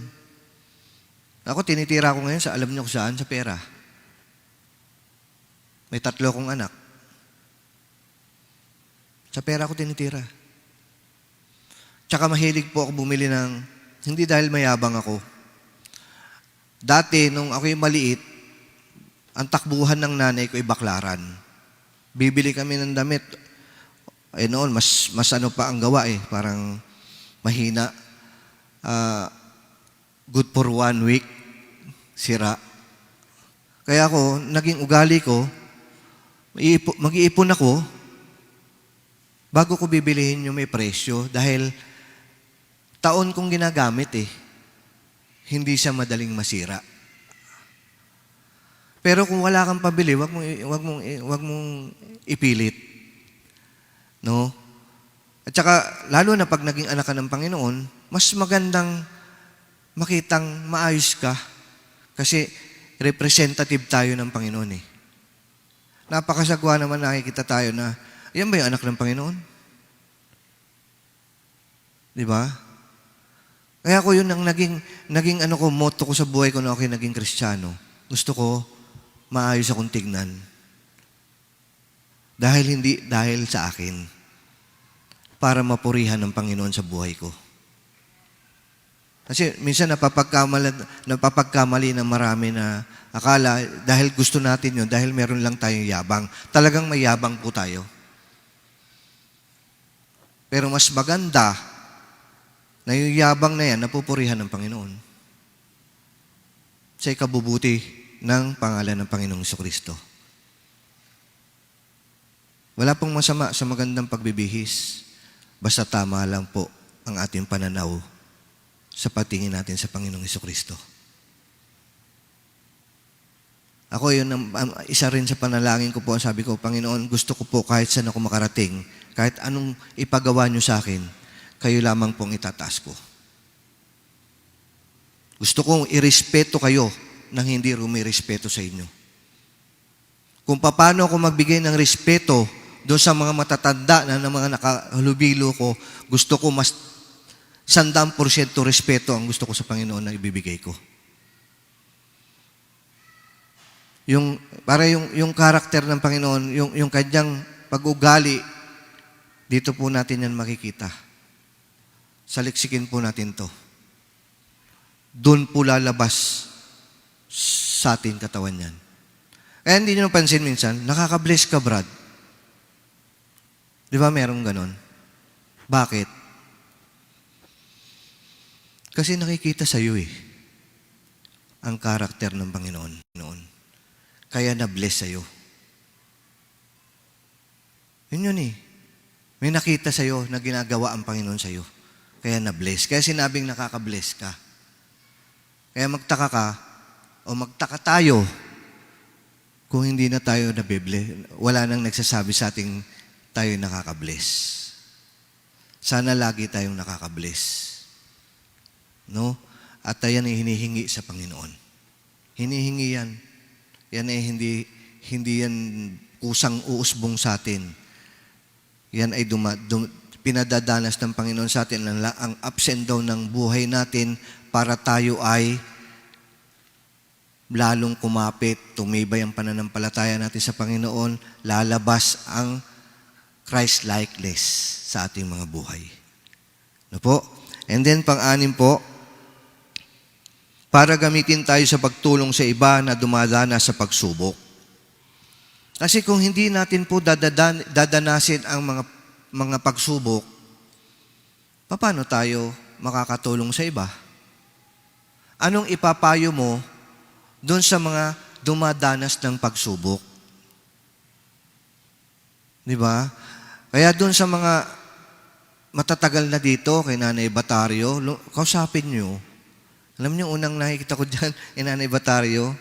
Ako, tinitira ko ngayon sa alam niyo kung saan, sa pera. May 3 akong anak. Sa pera ko tinitira. Tsaka mahilig po ako bumili ng, hindi dahil mayabang ako. Dati, nung ako'y maliit, ang takbuhan ng nanay ko ay baklaran. Bibili kami ng damit. Noon, mas ano pa ang gawa parang mahina. Good for 1 week, sira. Kaya ako, naging ugali ko, mag-iipon ako, bago ko bibilihin yung may presyo, dahil taon kong ginagamit hindi siya madaling masira. Pero kung wala kang pabili, wag mong ipilit. No? At saka, lalo na pag naging anak ka ng Panginoon, mas magandang makitang maayos ka kasi representative tayo ng Panginoon Napakasagwa naman nakikita tayo na, yan ba yung anak ng Panginoon? Di ba? Kaya ko yun ang naging motto ko sa buhay ko na ako'y naging Kristiyano. Gusto ko, maayos akong tignan. Hindi dahil sa akin, para mapurihan ng Panginoon sa buhay ko. Kasi minsan napapagkamali ng marami na akala dahil gusto natin yun, dahil meron lang tayong yabang. Talagang may yabang po tayo. Pero mas maganda na yung yabang na yan, napupurihan ng Panginoon. Sa ikabubuti ng pangalan ng Panginoong Jesucristo. Wala pong masama sa magandang pagbibihis. Basta tama lang po ang ating pananaw sa patingin natin sa Panginoong Jesucristo. Ako yun, isa rin sa panalangin ko po, sabi ko, Panginoon, gusto ko po kahit saan ako makarating, kahit anong ipagawa niyo sa akin, kayo lamang pong itataas ko. Gusto kong irespeto kayo nang hindi rumirespeto sa inyo. Kung paano ako magbigay ng respeto doon sa mga matatanda na ng mga nakahalubilo ko, gusto ko mas 100% respeto ang gusto ko sa Panginoon na ibibigay ko. Yung karakter ng Panginoon, yung kanyang pag-ugali, dito po natin yan makikita. Saliksikin po natin to. Doon po lalabas sa ating katawan yan. Kaya hindi nyo napansin minsan, nakaka-bless ka, Brad. Di ba merong ganon? Bakit? Kasi nakikita sa iyo ang karakter ng Panginoon. Kaya na-bless sa iyo. Yun May nakita sa iyo na ginagawa ang Panginoon sa iyo. Kaya na-bless. Kaya sinabing nakaka-bless ka. Kaya magtaka ka, o magtaka tayo, kung hindi na tayo nabible, wala nang nagsasabi sa ating tayo nakaka-bless. Sana lagi tayong nakaka-bless. No? At yan ay hinihingi sa Panginoon. Hinihingi yan. Yan ay hindi yan kusang uusbong sa atin. Yan ay pinadadanas ng Panginoon sa atin ang ups and down ng buhay natin para tayo ay lalong kumapit, tumibay ang pananampalataya natin sa Panginoon, lalabas ang Christ-likeness sa ating mga buhay. No po? And then, pang-anim po, para gamitin tayo sa pagtulong sa iba na dumadanas sa pagsubok. Kasi kung hindi natin po dadanasin ang mga pagsubok, paano tayo makakatulong sa iba? Anong ipapayo mo doon sa mga dumadanas ng pagsubok? Di ba? Kaya doon sa mga matatagal na dito, kay Nanay Batario, kausapin nyo. Alam niyo, unang nakikita ko dyan, Nanay Batario,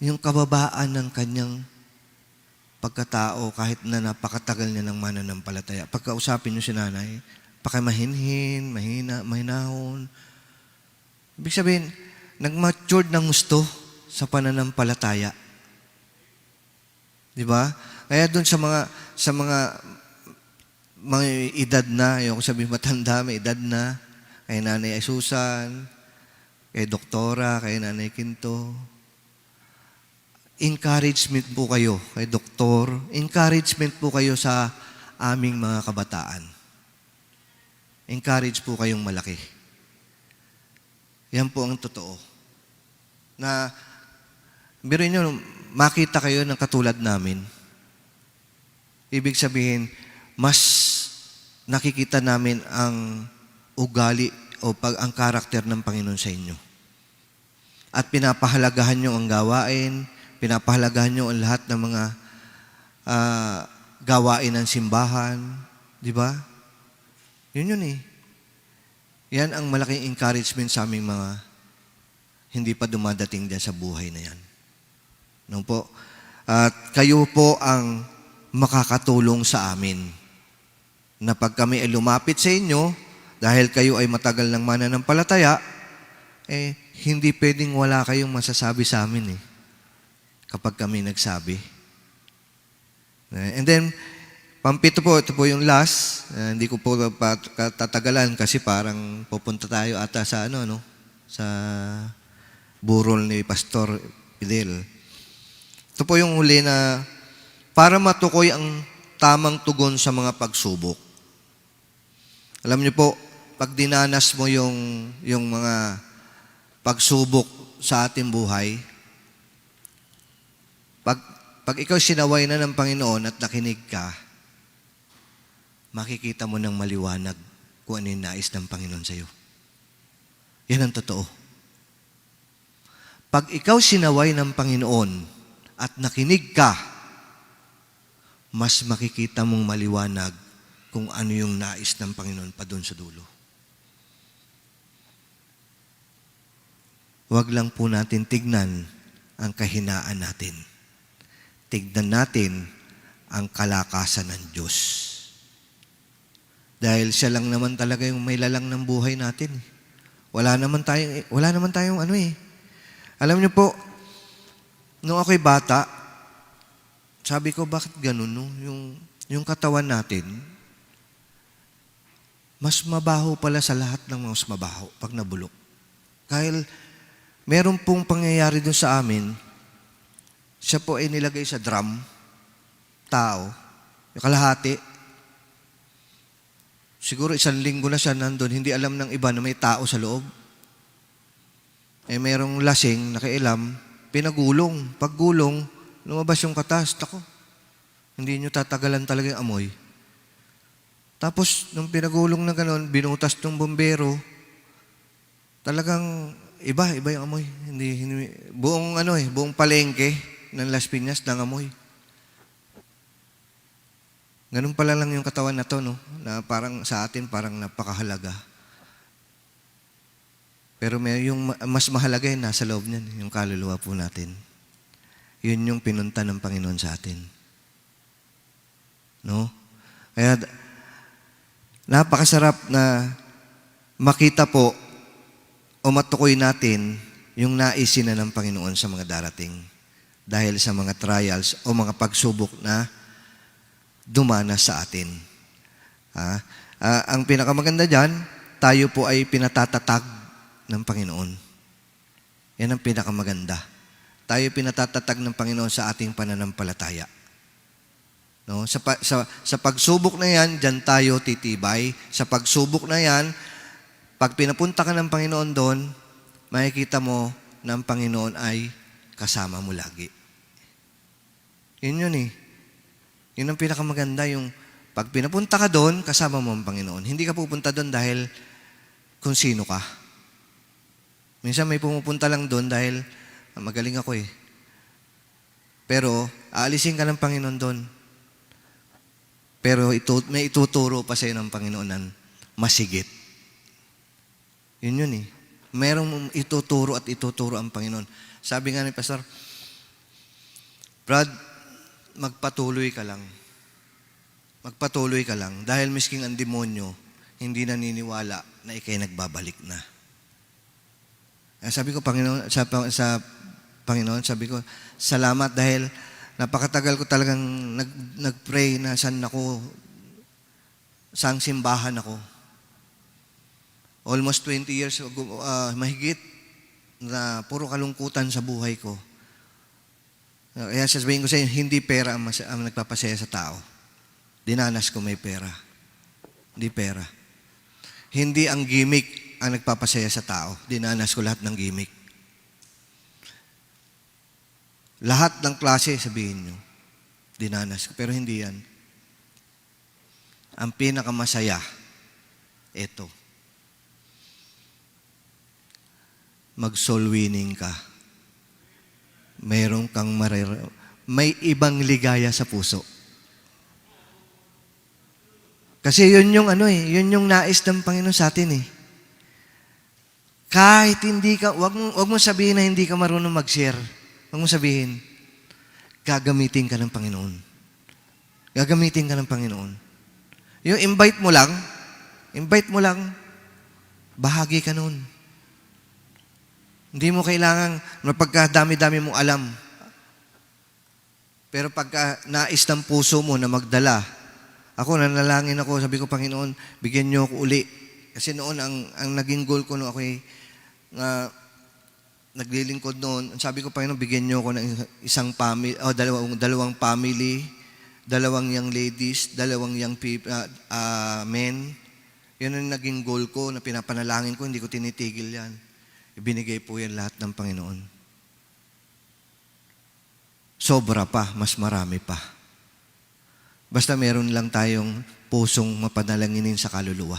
yung kababaan ng kanyang pagkatao kahit na napakatagal niya ng mananampalataya. Pagkausapin niyo si Nanay, pakimahinhin, mahinahon. Ibig sabihin, nag-matured ng gusto sa pananampalataya. Di ba? Kaya doon sa mga edad na, ayoko sabihin matanda, may edad na, kay Nanay Susan, kay Doktora, kay Nanay Quinto, encouragement po kayo, kay Doktor, encouragement po kayo sa aming mga kabataan. Encourage po kayong malaki. Yan po ang totoo. Na, biruin nyo, makita kayo ng katulad namin. Ibig sabihin, mas nakikita namin ang ugali o ang karakter ng Panginoon sa inyo. At pinapahalagahan nyo ang gawain, pinapahalagahan nyo ang lahat ng mga gawain ng simbahan. Di ba? Yun Yan ang malaking encouragement sa aming mga hindi pa dumadating dyan sa buhay na yan. No po? At kayo po ang makakatulong sa amin na pag kami ay lumapit sa inyo, dahil kayo ay matagal ng mananampalataya, hindi pwedeng wala kayong masasabi sa amin kapag kami nagsabi. And then, pampito po, ito po yung last. Hindi ko po tatagalan kasi parang pupunta tayo ata sa sa burol ni Pastor Fidel. Ito po yung huli na para matukoy ang tamang tugon sa mga pagsubok. Alam niyo po, pag dinanas mo yung mga pagsubok sa ating buhay, pag ikaw sinaway na ng Panginoon at nakinig ka, makikita mo ng maliwanag kung ano yung nais ng Panginoon sa iyo. Yan ang totoo. Pag ikaw sinaway ng Panginoon at nakinig ka, mas makikita mong maliwanag kung ano yung nais ng Panginoon pa doon sa dulo. Huwag lang po natin tignan ang kahinaan natin. Tignan natin ang kalakasan ng Diyos. Dahil siya lang naman talaga yung may lalang ng buhay natin. Wala naman tayong ano eh. Alam niyo po, nung ako'y bata, sabi ko, bakit ganun, no? Yung katawan natin, mas mabaho pala sa lahat ng mas mabaho pag nabulok. Dahil meron pong pangyayari dun sa amin, siya po ay nilagay sa drum, tao, yung kalahati. Siguro 1 linggo na siya nandun, hindi alam ng iba na may tao sa loob. Merong lasing, nakailam, pinagulong. Paggulong, lumabas yung katas. Tako, hindi nyo tatagalan talaga yung amoy. Tapos, nung pinagulong na gano'n, binutas ng bombero, talagang iba yung amoy. Hindi, buong palengke ng Las Piñas ng amoy. Ganun pala lang yung katawan na to, no? Na parang sa atin, parang napakahalaga. Pero yung mas mahalaga yun, nasa loob niyan, yung kaluluwa po natin. Yun yung pinunta ng Panginoon sa atin. No? Kaya, napakasarap na makita po o matukoy natin yung naisin na ng Panginoon sa mga darating. Dahil sa mga trials o mga pagsubok na dumanas sa atin. Ang pinakamaganda dyan, tayo po ay pinatatatag ng Panginoon. Yan ang pinakamaganda. Tayo pinatatatag ng Panginoon sa ating pananampalataya. No? Sa pagsubok na yan, dyan tayo titibay. Sa pagsubok na yan, pag pinapunta ka ng Panginoon doon, makikita mo na ang Panginoon ay kasama mo lagi. Yun eh. Yun ang pinakamaganda, yung pag pinapunta ka doon, kasama mo ang Panginoon. Hindi ka pupunta doon dahil kung sino ka. Minsan may pumupunta lang doon dahil magaling ako eh. Pero aalisin ka ng Panginoon doon. Pero may ituturo pa sa iyo ng Panginoon ng masigit. Yun eh. Merong ituturo at ituturo ang Panginoon. Sabi nga ni Pastor, Brad, magpatuloy ka lang. Magpatuloy ka lang. Dahil misking ang demonyo, hindi naniniwala na ikay nagbabalik na. Sabi ko, Panginoon, sa Panginoon, sabi ko, salamat dahil napakatagal ko talagang nag-pray na saan simbahan ako. Almost 20 years ago, mahigit na puro kalungkutan sa buhay ko. Kaya sasabihin ko sa inyo, hindi pera ang nagpapasaya sa tao. Dinanas ko may pera. Hindi pera. Hindi ang gimmick ang nagpapasaya sa tao. Dinanas ko lahat ng gimmick. Lahat ng klase, sabihin nyo, dinanas ko. Pero hindi yan. Ang pinakamasaya, ito. Mag-soul winning ka. Mayroon kang may ibang ligaya sa puso. Kasi yun yung yun yung nais ng Panginoon sa atin eh. Kahit hindi ka, wag mo sabihin na hindi ka marunong mag-share. Wag mo sabihin, gagamitin ka ng Panginoon. Gagamitin ka ng Panginoon. Yung invite mo lang, bahagi ka nun. Hindi mo kailangan, pagkadami-dami mong alam. Pero pagka nais ng puso mo na magdala, ako nanalangin ako, sabi ko, Panginoon, bigyan niyo ako uli. Kasi noon, ang naging goal ko noon, ako'y naglilingkod noon, sabi ko, Panginoon, bigyan niyo ako ng isang family, dalawang family, dalawang young ladies, dalawang young men. Yan ang naging goal ko na pinapanalangin ko, hindi ko tinitigil yan. Ibinigay po yan lahat ng Panginoon. Sobra pa, mas marami pa. Basta meron lang tayong pusong mapanalanginin sa kaluluwa.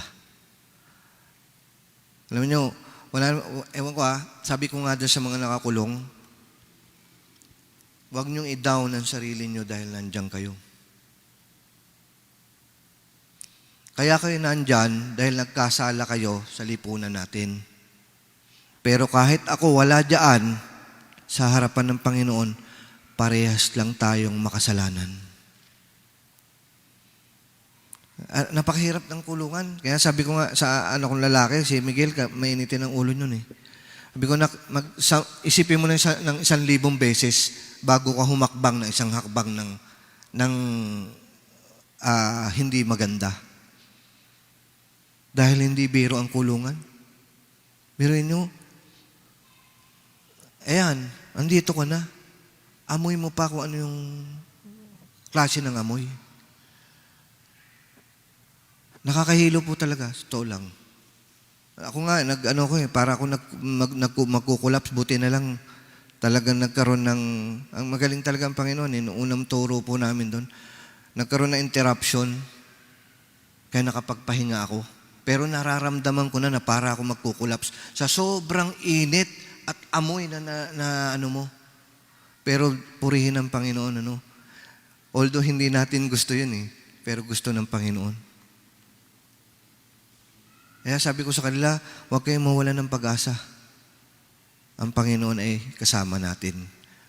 Alam niyo, ewan ko sabi ko nga doon sa mga nakakulong, huwag niyong i-down ang sarili niyo dahil nandiyan kayo. Kaya kayo nandyan dahil nagkasala kayo sa lipunan natin. Pero kahit ako wala dyan, sa harapan ng Panginoon, parehas lang tayong makasalanan. Napakahirap ng kulungan. Kaya sabi ko nga sa kong lalaki, si Miguel, mainitin ang ulo nun eh. Sabi ko, isipin mo ng 1,000 beses bago ka humakbang ng isang hakbang ng hindi maganda. Dahil hindi biro ang kulungan. Biruin nyo, ayan, andito ka na. Amoy mo pa kung ano yung klase ng amoy. Nakakahilo po talaga, totoo lang. Ako nga, para ako magkukulaps, buti na lang talagang nagkaroon ang magaling talaga ang Panginoon. Noong unang turo po namin doon, nagkaroon ng interruption, kaya nakapagpahinga ako. Pero nararamdaman ko na para ako magkukulaps sa sobrang init at amoy na ano mo. Pero purihin ng Panginoon, Although hindi natin gusto yun pero gusto ng Panginoon. Kaya sabi ko sa kanila, huwag kayong mawala ng pag-asa. Ang Panginoon ay kasama natin.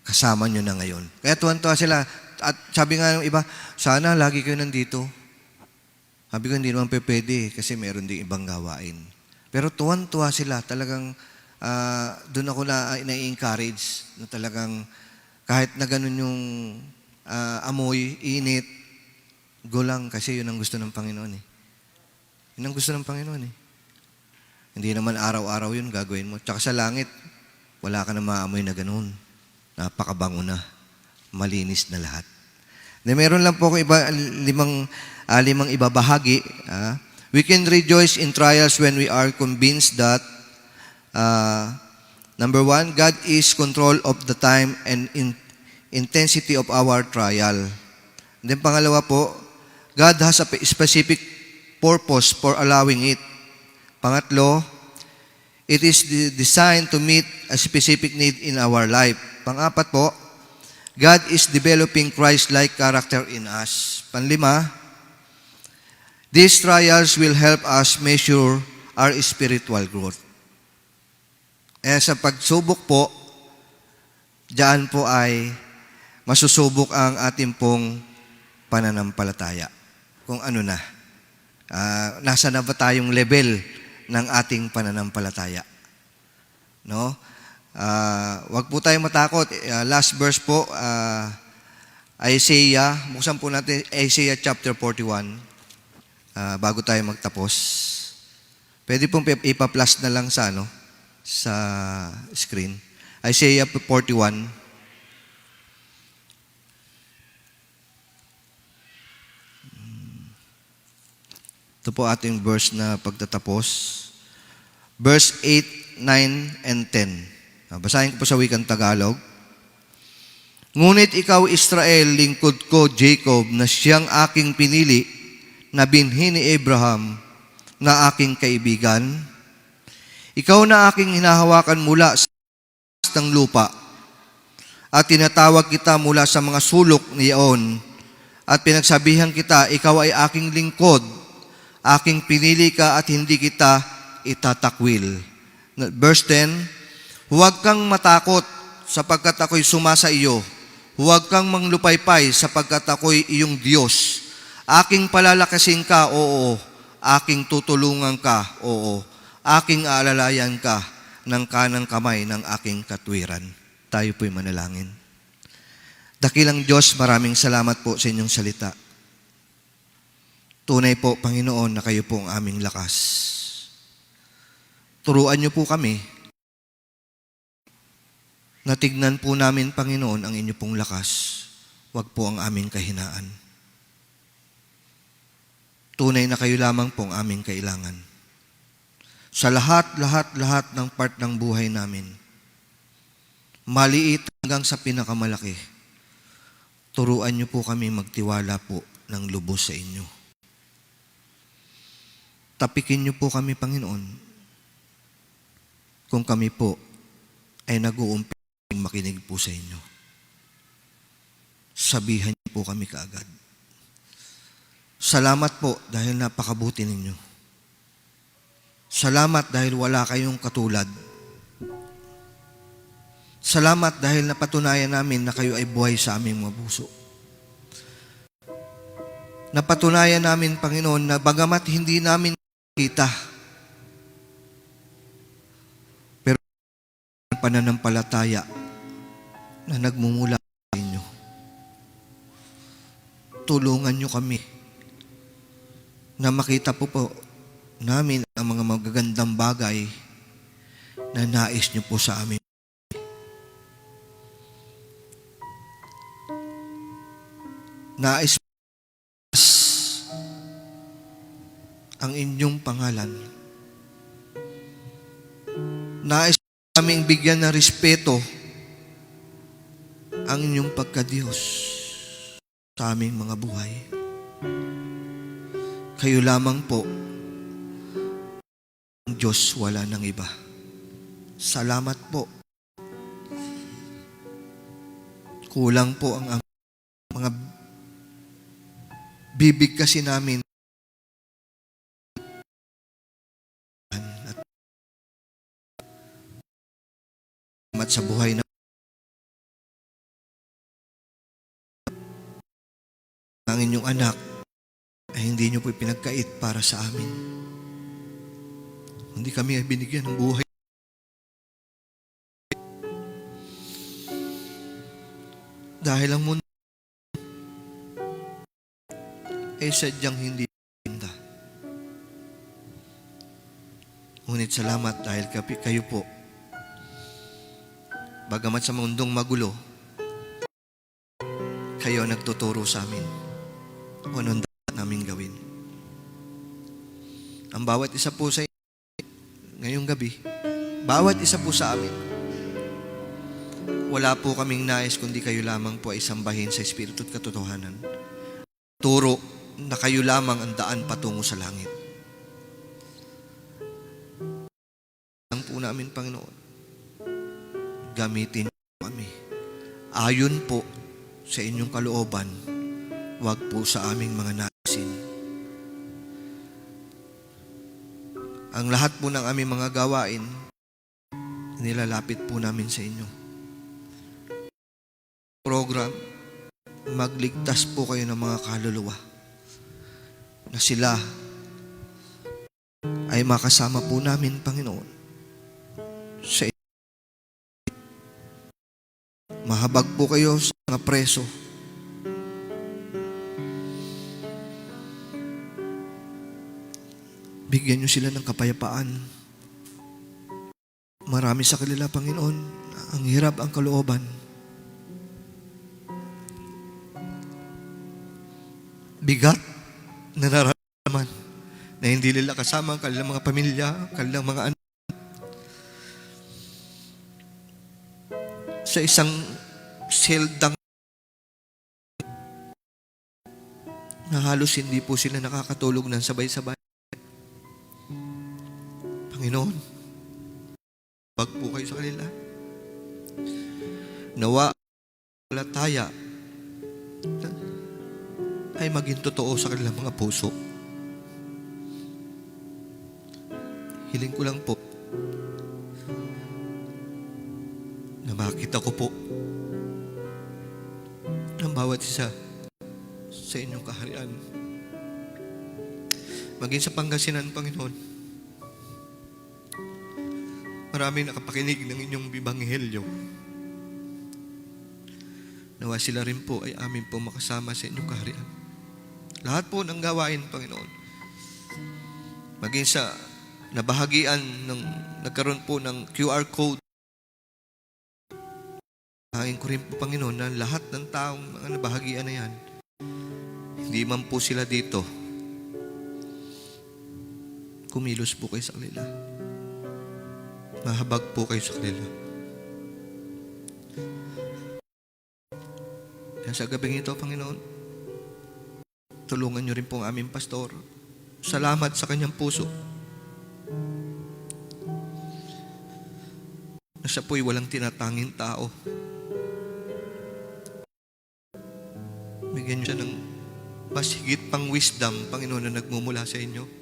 Kasama nyo na ngayon. Kaya tuwan-tuwa sila. At sabi nga ng iba, sana lagi kayo nandito. Sabi ko, hindi naman pwede kasi meron ding ibang gawain. Pero tuwan-tuwa sila. Talagang doon ako na-encourage na talagang kahit na ganun yung amoy, init, go lang kasi yun ang gusto ng Panginoon Yun ang gusto ng Panginoon Hindi naman araw-araw yun gagawin mo. Tsaka sa langit, wala ka na maamoy na ganun. Napakabango na. Malinis na lahat. Meron lang po ako limang ibabahagi. We can rejoice in trials when we are convinced that number 1, God is control of the time and intensity of our trial. And then pangalawa po, God has a specific purpose for allowing it. Pangatlo, it is designed to meet a specific need in our life. Pang-apat po, God is developing Christ-like character in us. Panlima, these trials will help us measure our spiritual growth. Sa pagsubok po, diyan po ay masusubok ang ating pong pananampalataya. Kung ano na. Nasa na ba tayong level ng ating pananampalataya? No? Wag po tayong matakot. Last verse po, Isaiah. Buksan po natin Isaiah chapter 41 bago tayo magtapos. Pwede pong ipa-plus na lang sa screen. Isaiah 41. Ito po ating verse na pagtatapos. Verse 8, 9, and 10. Basahin ko po sa wikang Tagalog. Ngunit ikaw, Israel, lingkod ko, Jacob, na siyang aking pinili, na binhi ni Abraham, na aking kaibigan. Ikaw na aking hinahawakan mula sa ng lupa, at tinatawag kita mula sa mga sulok niyon, at pinagsabihan kita, ikaw ay aking lingkod, aking pinili ka at hindi kita itatakwil. Verse 10, huwag kang matakot sapagkat ako'y sumasa iyo. Huwag kang manglupaypay sapagkat ako'y iyong Diyos. Aking palalakasin ka, oo. Aking tutulungan ka, oo. Aking aalalayan ka ng kanang kamay ng aking katwiran. Tayo po'y manalangin. Dakilang Diyos, maraming salamat po sa inyong salita. Tunay po, Panginoon, na kayo po ang aming lakas. Turuan niyo po kami na tignan po namin, Panginoon, ang inyo pong lakas. Huwag po ang aming kahinaan. Tunay na kayo lamang po ang aming kailangan. Sa lahat ng part ng buhay namin, maliit hanggang sa pinakamalaki, turuan niyo po kami magtiwala po ng lubos sa inyo. Tapikin niyo po kami, Panginoon, kung kami po ay nag-uumping makinig po sa inyo. Sabihan niyo po kami kaagad. Salamat po dahil napakabuti ninyo. Salamat dahil wala kayong katulad. Salamat dahil napatunayan namin na kayo ay buhay sa aming mga puso. Napatunayan namin, Panginoon, na bagamat hindi namin kita, pero pananampalataya na nagmumula sa inyo. Tulungan niyo kami na makita po namin ang mga magagandang bagay na nais niyo po sa amin. Nais ang inyong pangalan. Nais naming bigyan ng respeto ang inyong pagkadiyos sa aming mga buhay. Kayo lamang po ang Diyos, wala nang iba. Salamat po. Kulang po ang mga bibig kasi namin at sa buhay na ang inyong anak ay hindi nyo po pinagkait para sa amin. Hindi kami ay binigyan ng buhay. Dahil ang mundo ay sadyang hindi pinta. Ngunit salamat dahil kayo po, bagamat sa mundong magulo, kayo nagtuturo sa amin kung anong dapat namin gawin. Ang bawat isa po sa ngayong gabi, bawat isa po sa amin, wala po kaming nais kundi kayo lamang po ay sambahin sa Espiritu at katotohanan. Turo na kayo lamang ang daan patungo sa langit. Ang po namin, Panginoon, gamitin kami ayon po sa inyong kalooban, wag po sa aming mga naisin. Ang lahat po ng aming mga gawain, nilalapit po namin sa inyo. Program, magligtas po kayo ng mga kaluluwa na sila ay makasama po namin, Panginoon, sa mahabag po kayo sa mga preso. Bigyan niyo sila ng kapayapaan. Marami sa kanila, Panginoon, ang hirap ang kalooban. Bigat na nararamdaman na hindi nila kasama ang kanilang mga pamilya, kanilang mga anak. Sa isang seldang na halos hindi po sila nakakatulog ng sabay-sabay. Panginoon, wag po kayo sa kanila. Nawa, palataya ay maging totoo sa kanilang mga puso. Hiling ko lang po na makita ko po ang bawat isa sa inyong kaharian. Maging sa Pangasinan, Panginoon, maraming nakapakinig ng inyong bibanghelyo. Nawa sila rin po ay amin po makasama sa inyong kaharian. Lahat po ng gawain, Panginoon, maging sa nabahagian ng nagkaroon po ng QR code, hangin ko rin po, Panginoon, na lahat ng taong mga nabahagian na yan, hindi man po sila dito, kumilos po kayo sa kanila. Mahabag po kayo sa kanila. Kaya sa gabing ito, Panginoon, tulungan niyo rin po ang aming pastor. Salamat sa kanyang puso. Na siya po'y walang tinatanging tao. Bigyan niyo siya ng mas higit pang wisdom, Panginoon, na nagmumula sa inyo.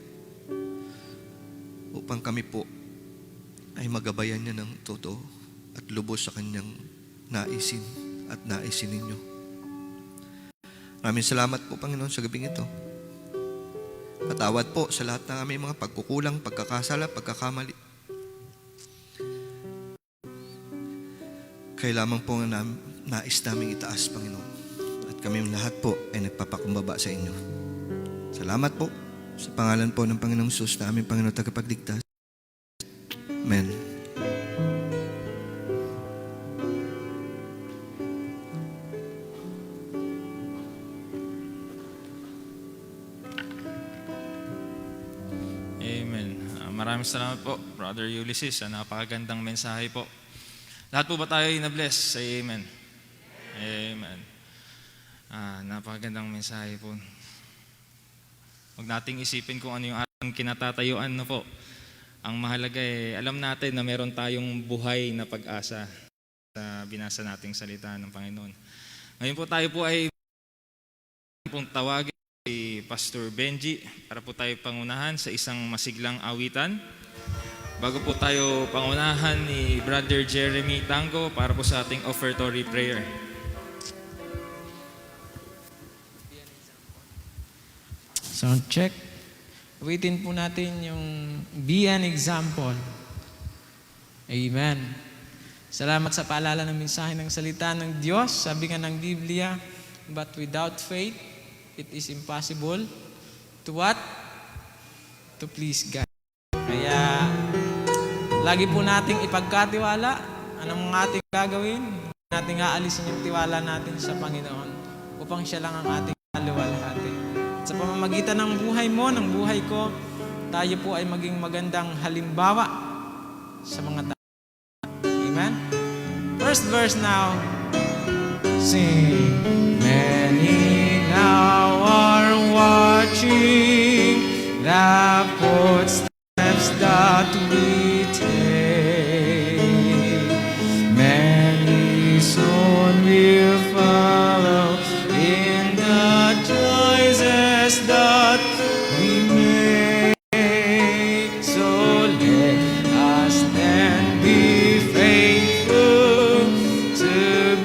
Upang kami po ay magabayan niya ng totoo at lubos sa kanyang naisin at naisin ninyo. Maraming salamat po, Panginoon, sa gabing ito. Patawad po sa lahat ng aming mga pagkukulang, pagkakasala, pagkakamali. Kaya lamang po nga nais naming itaas, Panginoon. At kami lahat po ay nagpapakumbaba sa inyo. Salamat po sa pangalan po ng Panginoong Jesus na aming Panginoon tagapagligtas. Amen. Amen. Maraming salamat po, Brother Ulysses, sa napakagandang mensahe po. Lahat po ba tayo na-bless? Say amen. Amen. Napakagandang mensahe po. Huwag nating isipin kung ano yung ating kinatatayuan na po. Ang mahalaga alam natin na meron tayong buhay na pag-asa sa binasa nating salita ng Panginoon. Ngayon po tayo po ay tawagin si Pastor Benji para po tayo pangunahan sa isang masiglang awitan. Bago po tayo pangunahan ni Brother Jeremy Tango para po sa ating offertory prayer. Sound check. Awitin po natin yung Be an Example. Amen. Salamat sa paalala ng mensahe ng salita ng Diyos. Sabi nga ng Biblia, but without faith, it is impossible to what? To please God. Kaya, lagi po nating ipagkatiwala anong ating gagawin. Nating aalisin yung tiwala natin sa Panginoon upang siya lang ang ating maluwalhati. Sa pamamagitan ng buhay mo, ng buhay ko, tayo po ay maging magandang halimbawa sa mga tao. Amen? First verse now. Sing. Many now are watching the footsteps that we take. Many soon will follow in the choices that we make. So let us then be faithful to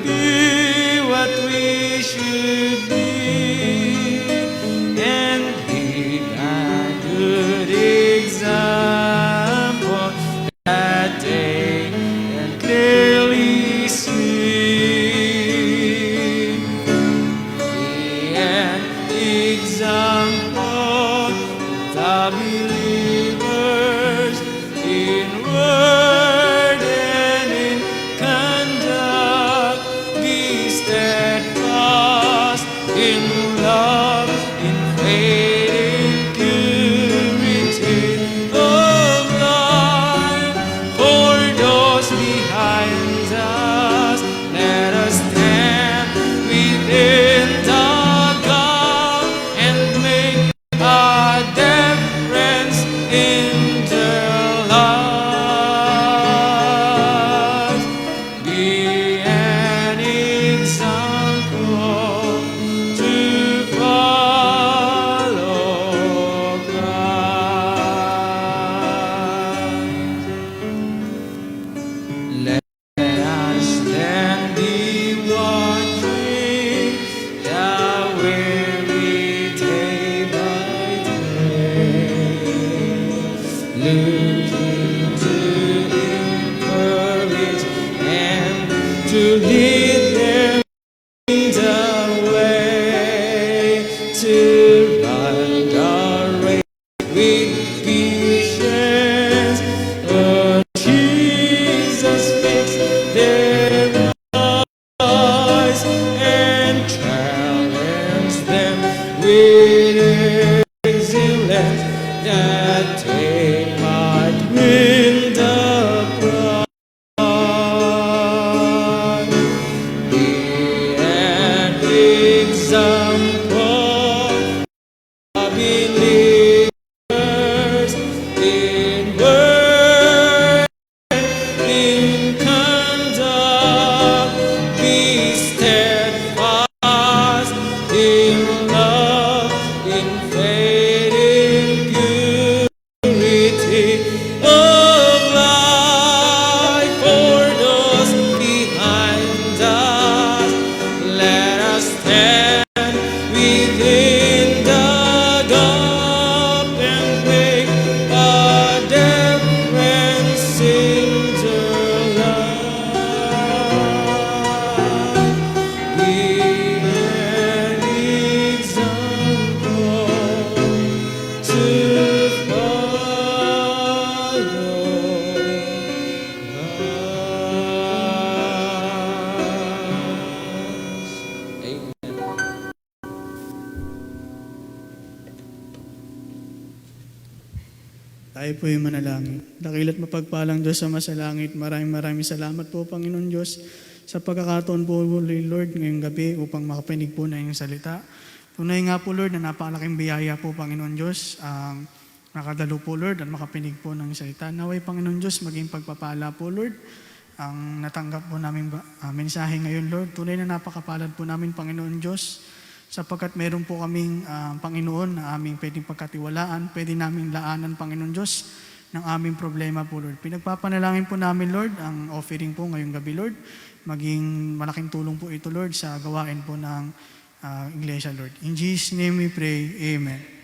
be what we should be and be a good example that they can clearly see. Be an example of the believers in word and in conduct. Be steadfast in love, in faith, in purity of life. For those behind us, let us stand within the gap and make a difference in their lives. Be an example to follow Christ. Let us then be watching the weary day by day, looking to encourage and to lead them in the way, to run the race with patience. Oh, Jesus fix their eyes and challenge them with excellence that they Tayo po yung manalangin. Dakila't mapagpalang Diyos sa masalangit, maraming salamat po, Panginoon Diyos, sa pagkakataon po, Lord, ngayong gabi upang makapinig po na iyong salita. Tunay nga po, Lord, na napakalaking biyaya po, Panginoon Diyos, ang nakadalo po, Lord, at makapinig po ng salita. Naway, Panginoon Diyos, maging pagpapala po, Lord, ang natanggap po namin mensahe ngayon, Lord. Tunay na napakapalad po namin, Panginoon Diyos, sapagkat meron po kaming Panginoon na aming pwedeng pagkatiwalaan, pwede namin laanan, Panginoon Diyos, ng aming problema po, Lord. Pinagpapanalangin po namin, Lord, ang offering po ngayong gabi, Lord. Maging malaking tulong po ito, Lord, sa gawain po ng Iglesia, Lord. In Jesus' name we pray. Amen.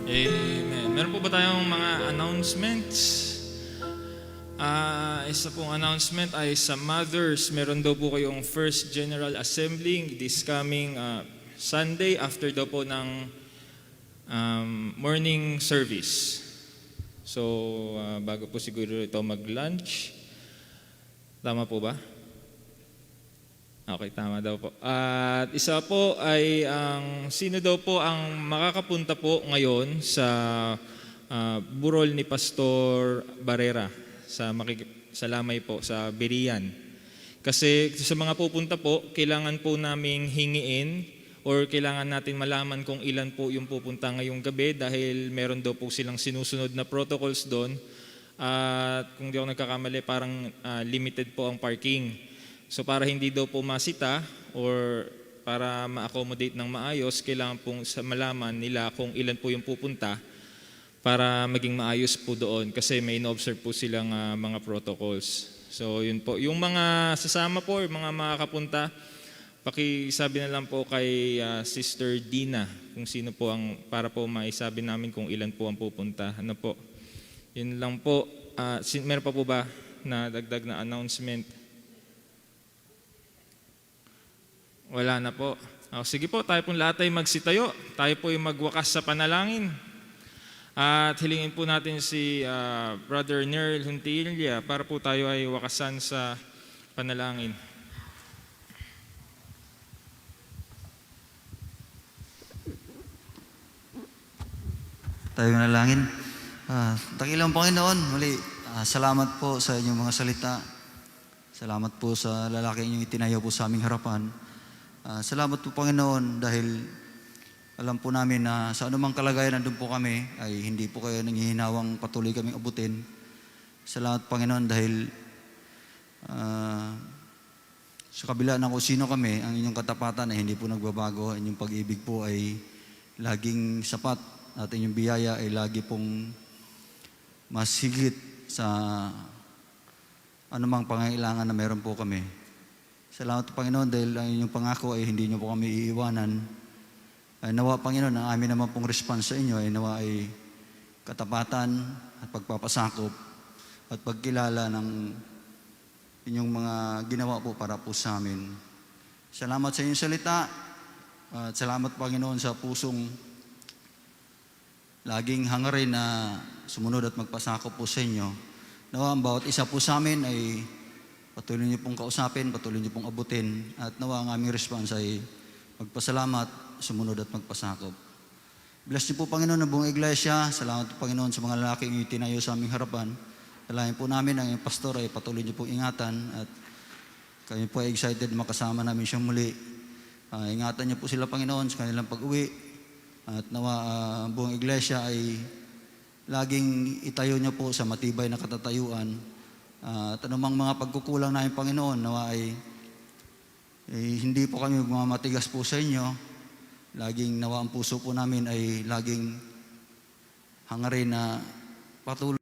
Amen. Meron po ba tayong mga announcements? Isa pong announcement ay sa mothers, meron daw po kayong first General Assembly this coming Sunday after daw po ng morning service. So, bago po siguro ito mag-lunch. Tama po ba? Okay, tama daw po. At isa po ay sino daw po ang makakapunta po ngayon sa burol ni Pastor Barrera sa Lamay po, sa Birian. Kasi sa mga pupunta po, kailangan po naming hingiin or kailangan natin malaman kung ilan po yung pupunta ngayong gabi dahil meron daw po silang sinusunod na protocols doon. At kung di ako nagkakamali, parang limited po ang parking. So para hindi daw po masita or para ma-accommodate ng maayos, kailangan pong malaman nila kung ilan po yung pupunta para maging maayos po doon kasi may in-observe po silang mga protocols. So yun po. Yung mga sasama po, yung mga makakapunta, pakisabi na lang po kay Sister Dina kung sino po ang, para po maisabi namin kung ilan po ang pupunta. Ano po? Yun lang po. Meron pa po ba na dagdag na announcement? Wala na po. Sige po, tayo pong lahat ay magsitayo. Tayo po ay magwakas sa panalangin. At hilingin po natin si Brother Nerl Huntilla para po tayo ay wakasan sa panalangin. Tayo manalangin. Dakilang Panginoon, muli, salamat po sa inyong mga salita. Salamat po sa lalaki inyong itinayo po sa aming harapan. Salamat po Panginoon dahil alam po namin na sa anumang kalagayan nandun po kami ay hindi po kayo nanghihinawang patuloy kaming abutin. Salamat Panginoon dahil sa kabila ng kung sino kami, ang inyong katapatan ay hindi po nagbabago. Inyong pag-ibig po ay laging sapat at inyong biyaya ay lagi pong mas higit sa anumang pangailangan na meron po kami. Salamat Panginoon dahil ang inyong pangako ay hindi niyo po kami iiwanan. Nawa Panginoon, ang amin naman pong response sa inyo ay nawa ay katapatan at pagpapasakop at pagkilala ng inyong mga ginawa po para po sa amin. Salamat sa inyong salita at salamat Panginoon sa pusong laging hangarin na sumunod at magpasakop po sa inyo. Nawa ang bawat isa po sa amin ay patuloy niyo pong kausapin, patuloy niyo pong abutin at nawa ang aming response ay magpasalamat, sumunod at magpasakop. Bless niyo po Panginoon ang buong iglesia. Salamat po Panginoon sa mga lalaking itinayo sa aming harapan. Dalayan po namin ang iyong pastor ay patuloy niyo pong ingatan at kami po ay excited makasama namin siyang muli Ingatan niyo po sila, Panginoon, sa kanilang pag-uwi. At nawa ang buong iglesia ay laging itayo niyo po sa matibay na katatayuan. At anumang mga pagkukulang namin, Panginoon, nawa ay hindi po kami mamatigas po sa inyo. Laging nawa ang puso po namin ay laging hangarin na patuloy